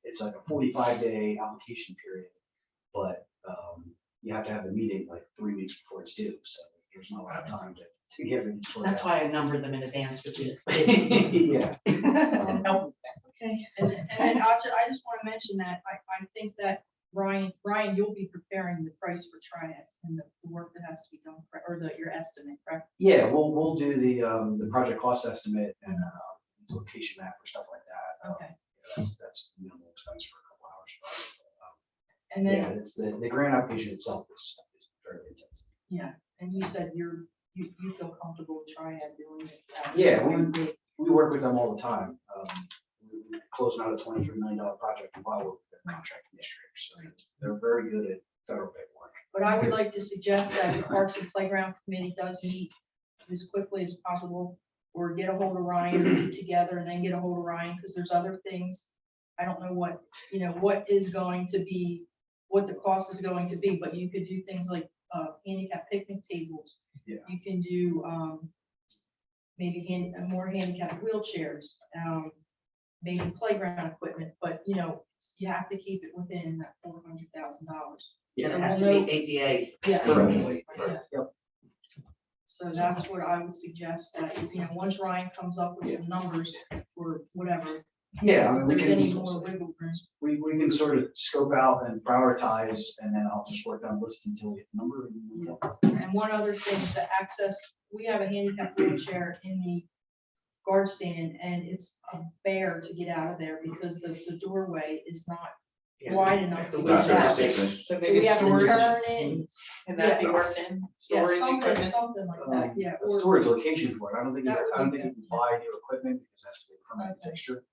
It's like a 45-day application period, but you have to have the meeting like 3 weeks before it's due, so there's not a lot of time to get everything sorted That's out. why I numbered them in advance, which is. Yeah. Okay, and then I just want to mention that I think that Ryan, you'll be preparing the price for Triad and the work that has to be done, or your estimate, correct? Yeah, we'll do the project cost estimate and location map or stuff like that. Okay. That's minimal expense for a couple hours. But, And then, yeah, it's the grant application itself is very intense. yeah, and you said you feel comfortable with Triad doing it. Yeah, we work with them all the time. We're closing out a $23 million project while we're with the contract administrator, so they're very good at federal paperwork. But I would like to suggest that the Parks and Playground Committee does meet as quickly as possible, or get a hold of Ryan, meet together, and then get a hold of Ryan, because there's other things. I don't know what the cost is going to be, but you could do things like handicap picnic tables. Yeah. You can do maybe more handicapped wheelchairs, maybe playground equipment, but you have to keep it within that $400,000. And it has to be ADA. Yeah. Correct. Yeah. So that's what I would suggest, that is, once Ryan comes up with some numbers or whatever, Yeah, I mean, if there's any more wiggle room. we can sort of scope out and prioritize, and then I'll just work on a list until we get the number. And one other thing is the access, we have a handicap wheelchair in the guard stand, and it's a bear to get out of there because the doorway is not wide enough to Not get out. 36 inches. So So maybe we have to storage, turn it, can that be yeah. worked in? yeah, Storage equipment? something like that, yeah. A or- storage location for it. I don't think you That would can be buy new equipment because that's a permanent Okay. fixture.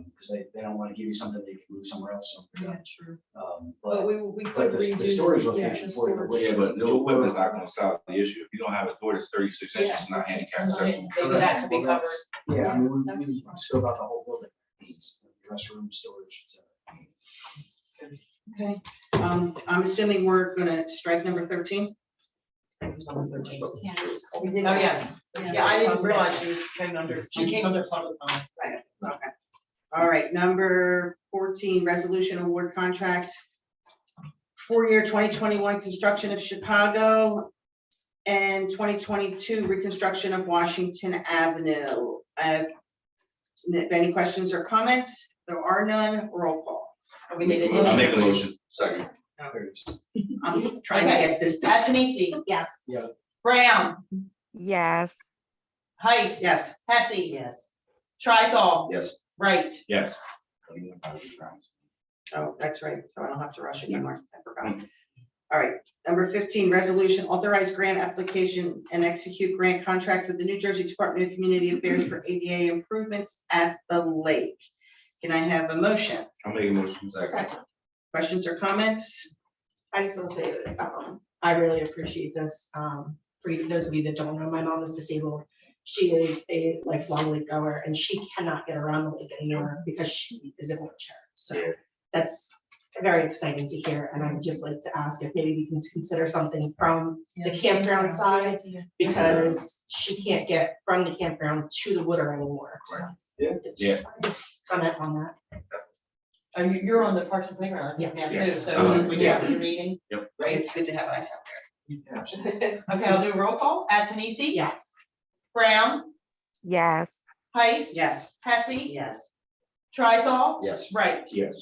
Because they don't want to give you something that you can move somewhere else. So, Yeah, true. But But we could the redo. storage yeah, location the for it. storage. Yeah, but new equipment's not gonna solve the issue. If you don't have a door that's 36 inches, it's not handicap accessible. Maybe that should be Well, covered. that's- Yeah, I mean, Yeah, we scope out the whole building. It's restroom, storage, etc. Okay, I'm assuming we're gonna strike number 13. It was on the 13th. Oh, Oh, yes. Yeah, I didn't realize she came under public comment. Right, okay. All right, number 14, resolution award contract. 4-year 2021 construction of Chicago and 2022 reconstruction of Washington Avenue. Any questions or comments? There are none. Roll call. We need an I'll issue. make a motion. Second. I'm trying to get this done. Antonisi. Yes. Yeah. Brown. Yes. Heist. Yes. Hesse. Yes. Trithol. Yes. Right. Yes. Oh, that's right. So I don't have to rush anymore. I forgot. All right, number 15, resolution authorize grant application and execute grant contract with the New Jersey Department of Community Affairs for ADA improvements at the lake. Can I have a motion? I'll make a motion. Second. Questions or comments? I just want to say that I really appreciate this. For those of you that don't know, my mom is disabled. She is a lifelong lake goer, and she cannot get around the lake anymore because she is in a wheelchair. So that's very exciting to hear. And I would just like to ask if maybe we can consider something from the campground side, because she can't get from the campground to the water anymore. So Yeah. it's just my comment on that. You're on the Parks and Playground. Yeah. Too, so when you have your meeting. Right, it's good to have eyes out there. Okay, I'll do a roll call. Antonisi? Yes. Brown? Yes. Heist? Yes. Hesse? Yes. Trithol? Yes. Right. Yes.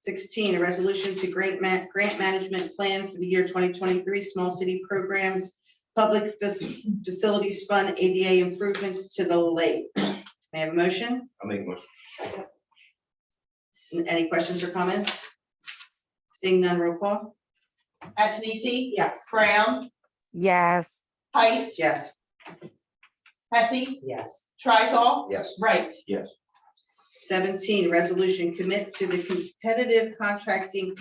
16, a resolution to grant management plan for the year 2023, small city programs, public facilities fund, ADA improvements to the lake. May I have a motion? I'll make a motion. Any questions or comments? Seeing none, roll call. Antonisi? Yes. Brown? Yes. Heist? Yes. Hesse? Yes. Trithol? Yes. Right. Yes. 17, resolution commit to the competitive contracting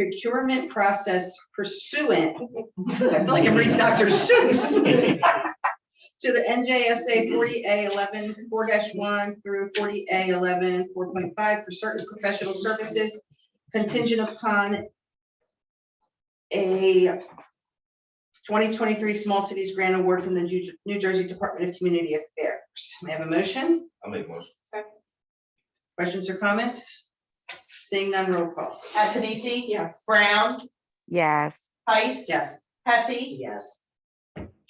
procurement process pursuant I feel like I'm reading Dr. Seuss. to the NJSA 40A11 4-1 through 40A11 4.5 for certain professional services contingent upon a 2023 Small Cities Grant Award from the New Jersey Department of Community Affairs. May I have a motion? I'll make a motion. Second. Questions or comments? Seeing none, roll call. Antonisi? Yes. Brown? yes, Heist? Yes. Hessy? Yes.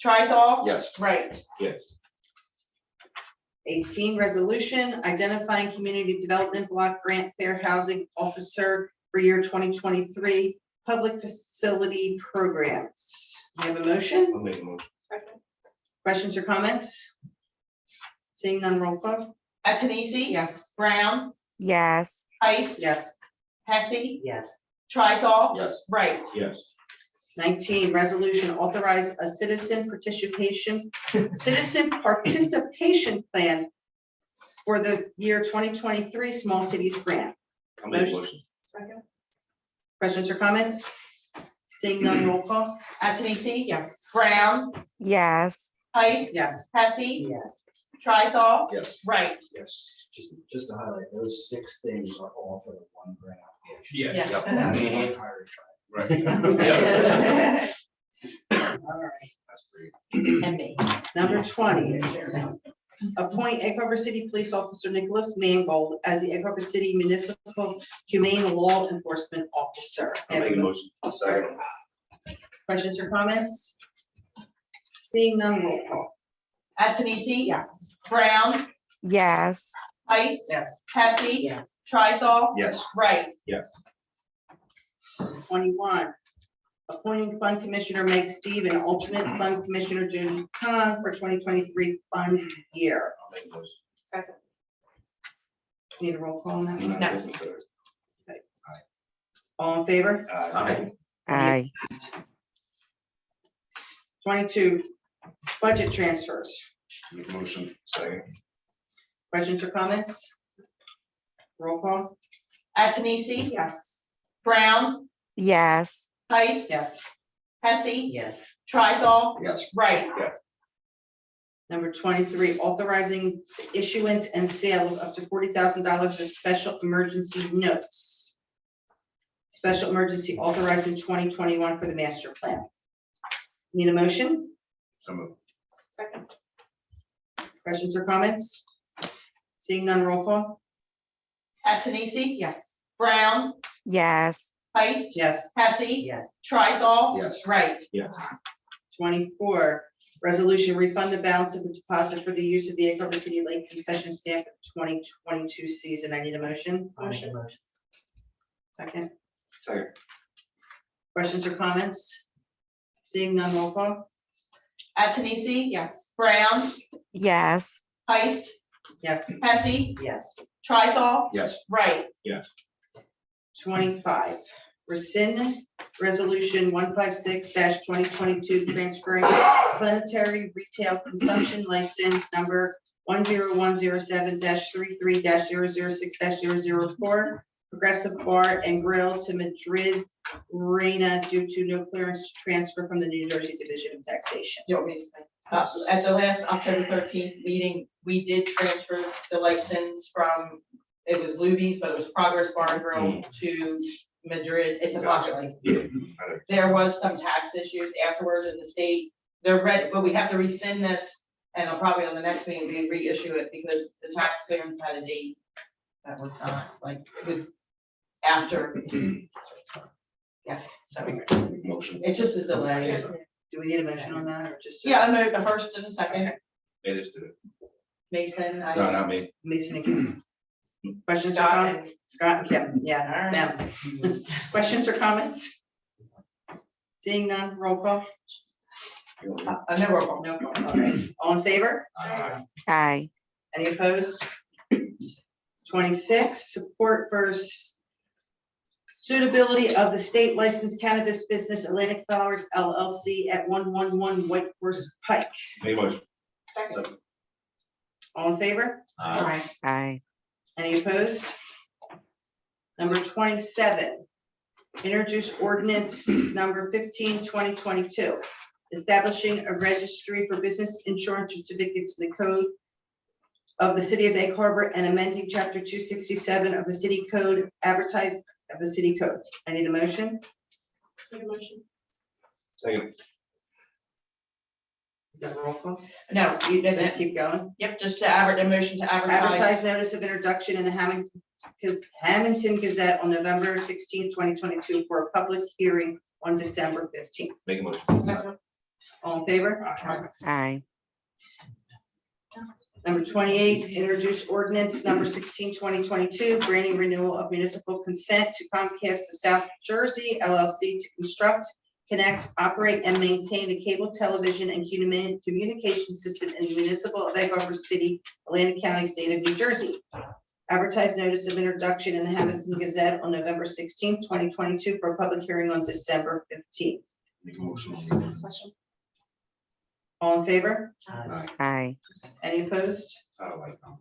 Trithol? Yes. Right. Yes. 18, resolution identifying community development block grant fair housing officer for year 2023 public facility programs. May I have a motion? I'll make a motion. Second. Questions or comments? Seeing none, roll call. Antonisi? Yes. Brown? yes, Heist? Yes. Hessy? Yes. Trithol? Yes. Right. Yes. 19, resolution authorize a citizen participation plan for the year 2023 Small Cities Grant. I'll make a motion. Second. Questions or comments? Seeing none, roll call. Antonisi? Yes. Brown? yes, Heist? Yes. Hessy? Yes. Trithol? Yes. Right. Yes. Just to highlight, those 6 things are all for the one grant application. Yes. Yeah. Yep. The entire tribe. Right. All right. That's great. And me. Number 20, appoint Egg Harbor City Police Officer Nicholas Mangold as the Egg Harbor City Municipal Humane Law Enforcement Officer. I'll make a motion. Second. Questions or comments? Seeing none, roll call. Antonisi? Yes. Brown? yes, Heist? Yes. Hessy? Yes. Trithol? Yes. Right. Yes. 21, appointing Fund Commissioner Meg Steve and alternate Fund Commissioner Judy Khan for 2023 fund year. I'll make a motion. Second. Need a roll call on that one? No. All in favor? Aye. aye, 22, budget transfers. Make a motion. Second. Questions or comments? Roll call? Antonisi? Yes. Brown? yes, Heist? Yes. Hessy? Yes. Trithol? Yes. Right. Number 23, authorizing the issuance and sale of up to $40,000 of special emergency notes. Special emergency authorized in 2021 for the master plan. Need a motion? So moved. Second. Questions or comments? Seeing none, roll call? Antonisi? Yes. Brown? yes, Heist? Yes. Hessy? Yes. Trithol? Yes. Right. Yes. 24, resolution refund the balance of the deposit for the use of the Egg Harbor City Lake concession stand for 2022 season. I need a motion. I'll make a motion. Second. Second. Questions or comments? Seeing none, roll call? Antonisi? Yes. Brown? yes, Heist? Yes. Hessy? Yes. Trithol? Yes. Right. 25, rescind resolution 156-2022, transferring planetary retail consumption license number 10107-33-006-004, Progressive Bar and Grill to Madrid Reina due to no clearance transfer from the New Jersey Division of Taxation. You want me to say? At the last October 13th meeting, we did transfer the license from, it was Luby's, but it was Progress Bar and Grill to Madrid. It's a pocket license. There was some tax issues afterwards in the state. They're ready, but we have to rescind this, and I'll probably on the next meeting, we reissue it because the tax clearance had a date that was not, like, it was after. Yes, so Motion. it's just a delay. Do we need a motion on that or just? Yeah, I moved the first and the second. It is to. Mason, No, I, not me. Mason and Kim. Questions or Scott comments? Scott and Kim, yeah, them. Questions or comments? Seeing none, roll call? no roll call. No, call. All right. All in favor? aye, Any opposed? 26, support for suitability of the state licensed cannabis business Atlantic Flowers LLC at 111 White Horse Pike. Make a motion. Second. All in favor? aye, Any opposed? Number 27, Introduce ordinance number 15, 2022, establishing a registry for business insurance certificates in the code of the city of Egg Harbor and amending chapter 267 of the city code, advertise of the city code. I need a motion. Second. Is that a roll call? No, you did Let's it. keep going. Yep, just to a motion to advertise. Advertise notice of introduction in the Hamilton Gazette on November 16, 2022 for a public hearing on December 15th. Make a motion. All in favor? Aye. Number 28, introduce ordinance number 16, 2022, granting renewal of municipal consent to Comcast of South Jersey LLC to construct, connect, operate, and maintain the cable television and communication system in the municipal of Egg Harbor City, Atlantic County, state of New Jersey. Advertise notice of introduction in the Hamilton Gazette on November 16, 2022 for a public hearing on December 15th. Make a motion. All in favor? Aye. Any opposed? I don't like them.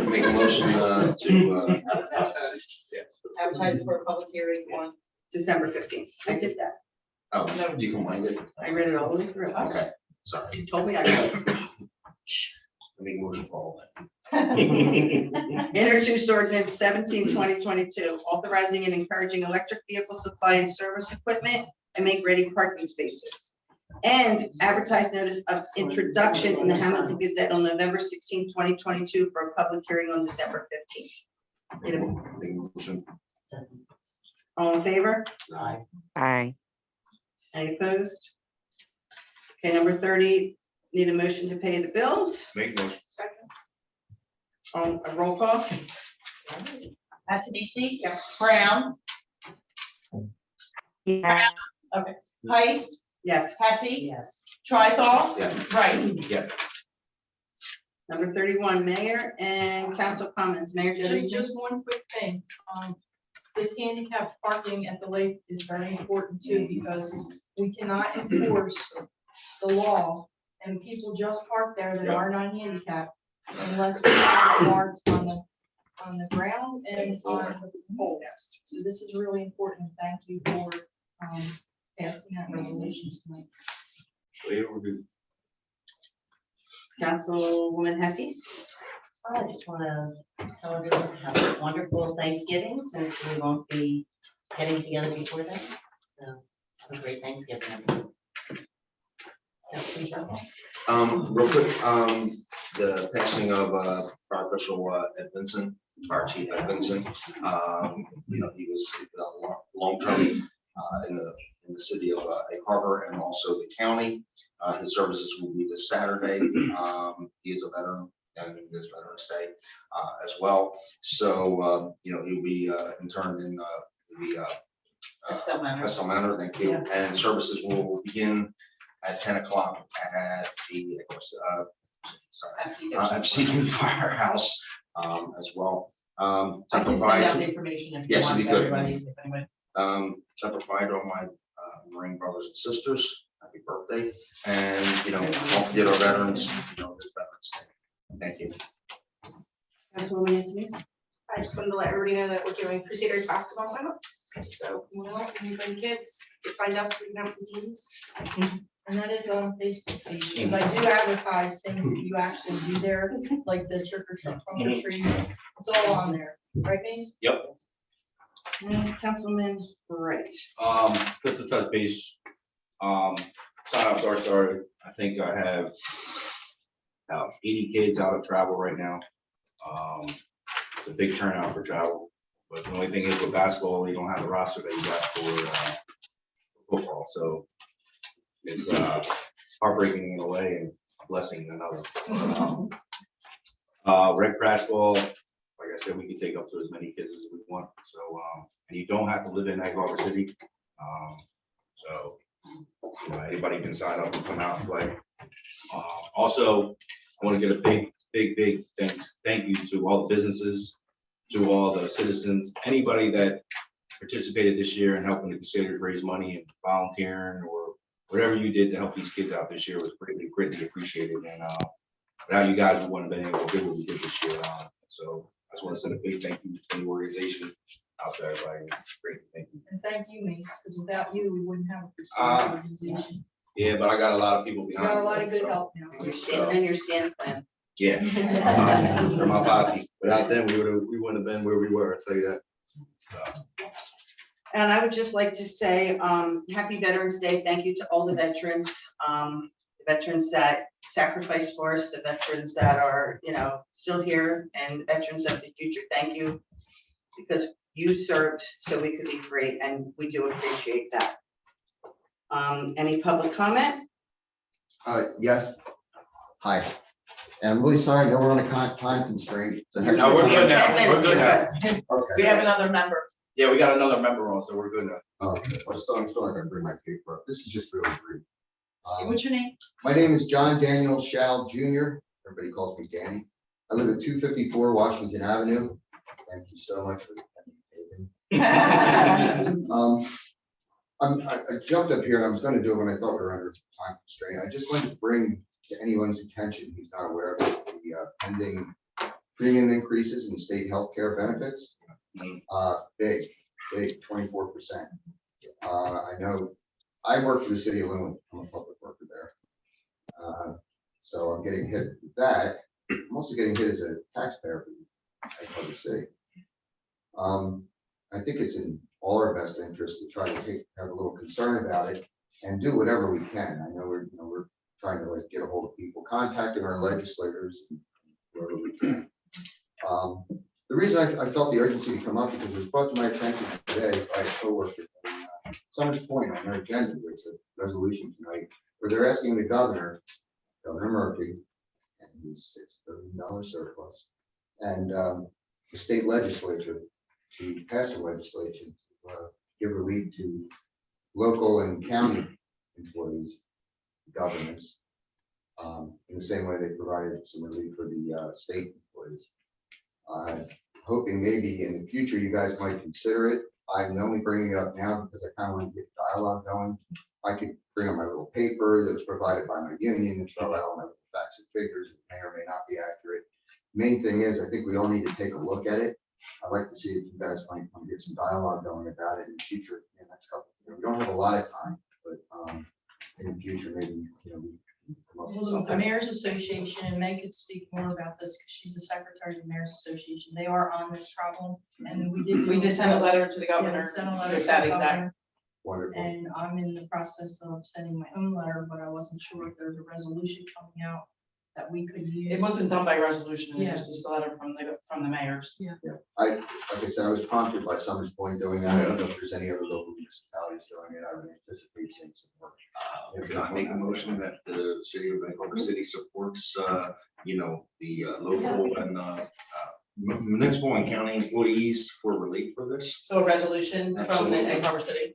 Make a motion to advertise. Yeah. Advertise for a public hearing on. December 15th. I did that. Oh, no, you can wind it. I read it all the way through. Okay, sorry. You told me I could. Make a motion for all Introduced ordinance 17, 2022, authorizing and encouraging electric vehicle supply and service equipment and make ready parking spaces. And advertise notice of introduction in the Hamilton Gazette on November 16, 2022 for a public hearing on December 15th. that. Make a motion. All in favor? Aye. Any opposed? Okay, number 30, need a motion to pay the bills. Make a motion. On a roll call. Mattavisi? Yes. Brown? Yeah. Heist? Yes. Hesse? Yes. Trithol? Yeah. Right. Yeah. Number 31, mayor and council comments. Mayor, do you have anything? Just one quick thing. This handicap parking at the lake is very important too, because we cannot enforce the law and people just park there that are not handicapped unless we have it marked on the ground and on the pole. So this is really important. Thank you for passing that resolution tonight. Councilwoman Hesse? I just want to tell everyone to have a wonderful Thanksgiving since we won't be getting together before then. So have a great Thanksgiving. everyone. Yeah, please, Russell. Real quick, the passing of Fire Official Ed Vinson, Fire Chief Ed Vinson. He was long-term in the city of Egg Harbor and also the county. His services will be this Saturday. He is a veteran and this Veterans Day as well. So, he'll be interned in the Estelle Manor. Estelle Manor, thank you. Yeah. And services will begin at 10 o'clock at the Absecon Firehouse as well. I can send out the information if you Yes, want it'd be good. everybody. if anyone- Semper Fi to all my Marine brothers and sisters, happy birthday. And, don't forget our veterans, this Veterans Day. Thank you. Councilwoman Anthony? I just wanted to let everybody know that we're doing Crusaders basketball signups. So, anybody kids, get signed up so we can have some teams. And that is on Facebook page, because I do advertise things that you actually do there, like the trick or treat, trunk or treat. It's all on there, right, Mace? Yep. Councilman Wright. Just to touch base, sign-ups are started. I think I have about 80 kids out of travel right now. It's a big turnout for travel, but the only thing is with basketball, you don't have the roster that you got for football, so it's heartbreaking in a way and a blessing in another. Rec basketball, like I said, we can take up to as many kids as we want, so, and you don't have to live in Egg Harbor City. So, anybody can sign up and come out and play. Also, I want to get a big thank you to all the businesses, to all the citizens, anybody that participated this year in helping the Crusaders raise money and volunteering or whatever you did to help these kids out this year was greatly appreciated. And without you guys, we wouldn't have been able to do what we did this year. So I just want to send a big thank you to the organization out to everybody. Great, thank you. And thank you, Mace, because without you, we wouldn't have a Uh, pursuit organization. Yeah, but I got a lot of people You behind me. got a lot of good so, help now. Your stand, and your stand plan. Yeah. They're my posse. Without them, we wouldn't have been where we were, I'll tell you that. So, And I would just like to say, happy Veterans Day. Thank you to all the veterans, the veterans that sacrificed for us, the veterans that are, still here, and veterans of the future. Thank you. Because you served so we could be free, and we do appreciate that. Any public comment? Yes. Hi. And I'm really sorry, I know we're on a time constraint. So No, we're good now. We're good now. We have another member. Yeah, we got another member on, so we're good now. Okay, I'm still not gonna bring my paper up. This is just really brief. What's your name? My name is John Daniel Shell Jr. Everybody calls me Danny. I live at 254 Washington Avenue. Thank you so much for I jumped up here and I was gonna do it when I thought we were under time constraint. I just wanted to bring to anyone's attention who's not aware of it, the pending premium increases in state healthcare benefits. Big, 24%. I know, I work for the city of Lynn, I'm a public worker there. So I'm getting hit with that. I'm also getting hit as a taxpayer for the public city. I think it's in all our best interest to try to have a little concern about it and do whatever we can. I know we're trying to like get a hold of people, contacting our legislators wherever we can. The reason I felt the urgency to come up because it was brought to my attention today by a coworker at Summers Point on their agenda. There's a resolution tonight where they're asking the Governor Murphy, and his $6 billion surplus, and the state legislature to pass a legislation to give relief to local and county employees, governments, in the same way they provided some relief for the state employees. Hoping maybe in the future you guys might consider it. I'm only bringing it up now because I kind of want to get dialogue going. I could bring up my little paper that was provided by my union and throw out all my facts and figures that may or may not be accurate. Main thing is, I think we all need to take a look at it. I'd like to see if you guys might want to get some dialogue going about it in the future. In the next couple, we don't have a lot of time, but in the future, maybe we can come up with Well, the something. Mayor's Association, and Meg could speak more about this because she's the secretary of the Mayor's Association. They are on this problem, and we did. We did send a letter to the Yeah, we governor sent a letter with to that the exact. governor, Wonderful. And I'm in the process of sending my own letter, but I wasn't sure if there's a resolution coming out that we could use. It wasn't done by resolution, it Yeah. was just a letter from the mayors. Yeah. Like I said, I was prompted by Summers Point doing that. I don't know if there's any other local municipalities doing it. I would anticipate seeing some work. Can I make a motion that the city of Vancouver City supports, the local and municipal and county employees for relief for this? So a resolution from the Absolutely. Egg Harbor City.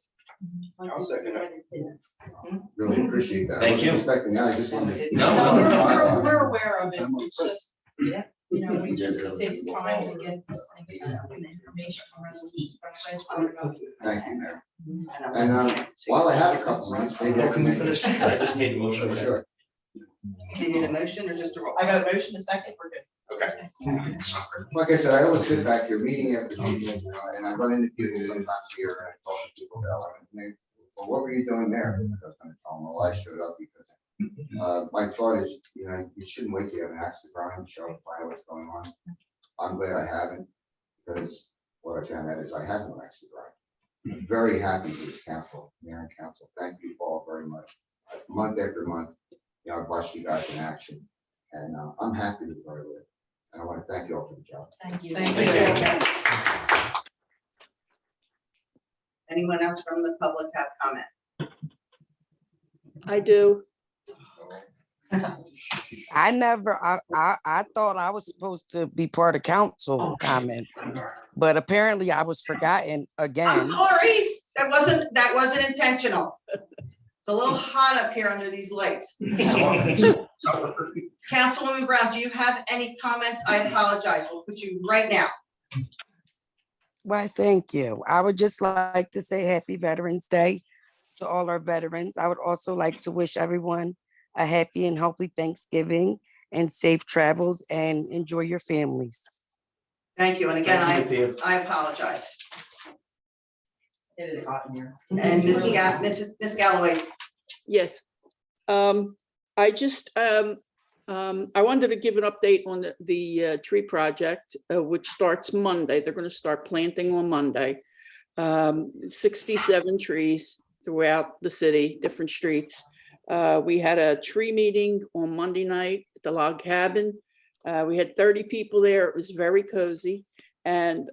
I'll second that. Really appreciate that. I Thank wasn't you. expecting that. I just wanted to. No, We're aware of it. It's just, it takes time to get this thing set up and information and resolution. But I'm glad you brought it up. Thank you, Mayor. And while I have a couple minutes, maybe I can finish. I just need a motion. For sure. Do you need a motion or just a roll? I got a motion, a second, we're good. Okay. Like I said, I always sit back here meeting after meeting, and I run into people sometimes here and I talk to people about it. And they, well, what were you doing there? And I was gonna tell them, well, I showed up because my thought is, you shouldn't wait till you have an axe to grind, show up, find out what's going on. I'm glad I haven't, because what I found out is I have no axe to grind. I'm very happy with this council, mayor and council. Thank you all very much. Month after month, I've watched you guys in action, and I'm happy with where I live. And I want to thank you all for the job. Thank you. Thank you. Anyone else from the public have comment? I do. I thought I was supposed to be part of council comments, but apparently I was forgotten I'm again. sorry, that wasn't intentional. It's a little hot up here under these lights. Councilwoman Brown, do you have any comments? I apologize. We'll put you right now. Why, thank you. I would just like to say Happy Veterans Day to all our veterans. I would also like to wish everyone a happy and healthy Thanksgiving and safe travels, and enjoy your families. Thank you. And again, Thank you. I apologize. It is hot in here. And Ms. Galloway, Yes. I just, I wanted to give an update on the tree project, which starts Monday. They're going to start planting on Monday. 67 trees throughout the city, different streets. We had a tree meeting on Monday night at the log cabin. We had 30 people there. It was very cozy. And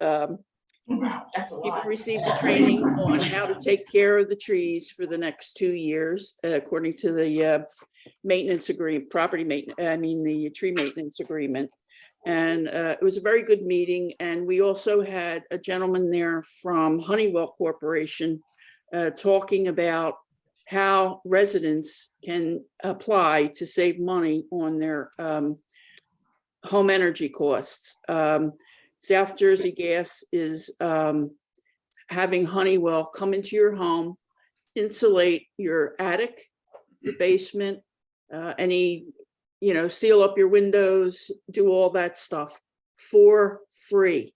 people received the training on how to take care of the trees for the next 2 years, according to the maintenance agreement, the tree maintenance agreement. And it was a very good meeting. And we also had a gentleman there from Honeywell Corporation talking about how residents can apply to save money on their home energy costs. South Jersey Gas is having Honeywell come into your home, insulate your attic, your basement, seal up your windows, do all that stuff for free.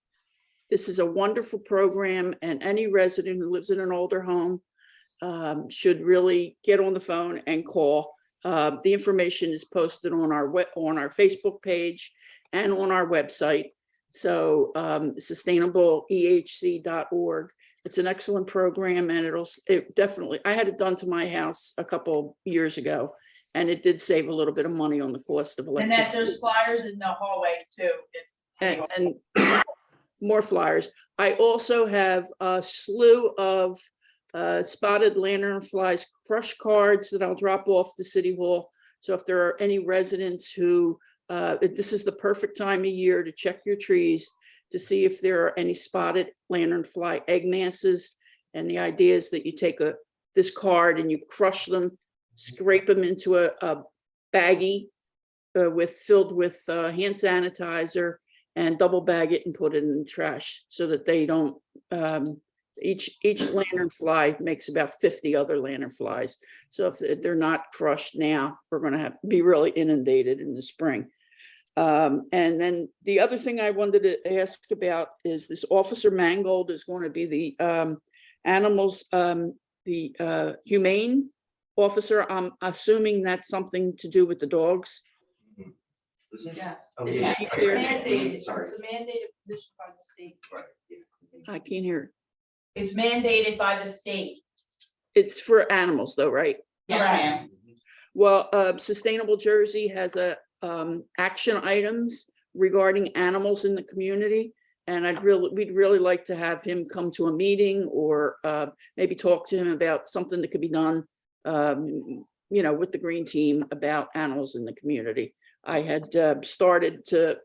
This is a wonderful program, and any resident who lives in an older home should really get on the phone and call. The information is posted on our Facebook page and on our website. So sustainableehc.org. It's an excellent program, and it definitely, I had it done to my house a couple years ago, and it did save a little bit of money on the cost of And electricity. that there's flyers in the hallway too. And more flyers. I also have a slew of spotted lanternflies crush cards that I'll drop off to City Hall. So if there are any residents who, this is the perfect time of year to check your trees to see if there are any spotted lanternfly egg masses. And the idea is that you take this card and you crush them, scrape them into a baggie filled with hand sanitizer, and double bag it and put it in the trash so that they don't, each lanternfly makes about 50 other lanternflies. So if they're not crushed now, we're going to be really inundated in the spring. And then the other thing I wanted to ask about is this Officer Mangold is going to be the humane officer. I'm assuming that's something to do with the dogs. Yes. Oh, It's yeah. mandated. Sorry. It's a mandated position by the state. I can't hear. It's mandated by the state. It's for animals though, right? Yes, ma'am. Well, Sustainable Jersey has action items regarding animals in the community. And we'd really like to have him come to a meeting or maybe talk to him about something that could be done, with the green team about animals in the community. I had started to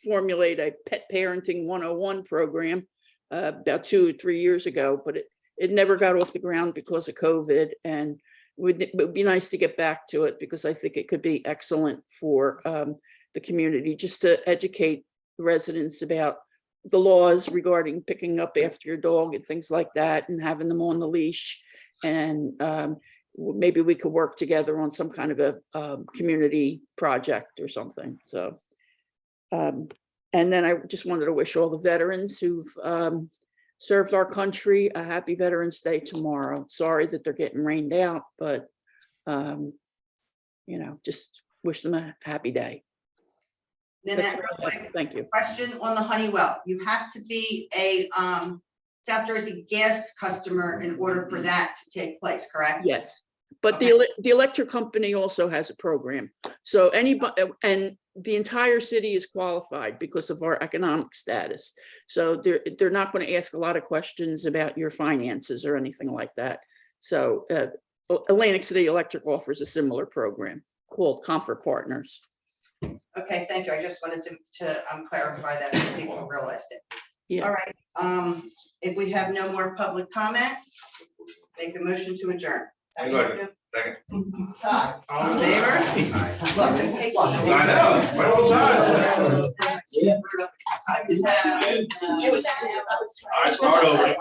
formulate a pet parenting 101 program about 2 or 3 years ago, but it never got off the ground because of COVID. And it would be nice to get back to it because I think it could be excellent for the community, just to educate residents about the laws regarding picking up after your dog and things like that, and having them on the leash. And maybe we could work together on some kind of a community project or something. So, and then I just wanted to wish all the veterans who've served our country a happy Veterans Day tomorrow. Sorry that they're getting rained out, but just wish them a happy day. Nanette, real quick, Thank you. question on the Honeywell. You have to be a South Jersey Gas customer in order for that to take place, correct? Yes, but the electric company also has a program. So anybody, and the entire city is qualified because of our economic status. So they're not going to ask a lot of questions about your finances or anything like that. So Atlantic City Electric offers a similar program called Comfort Partners. Okay, thank you. I just wanted to clarify that so people realized it. Yeah. All right, if we have no more public comment, make a motion to adjourn. Second. All in favor? I know, right on time. I start over.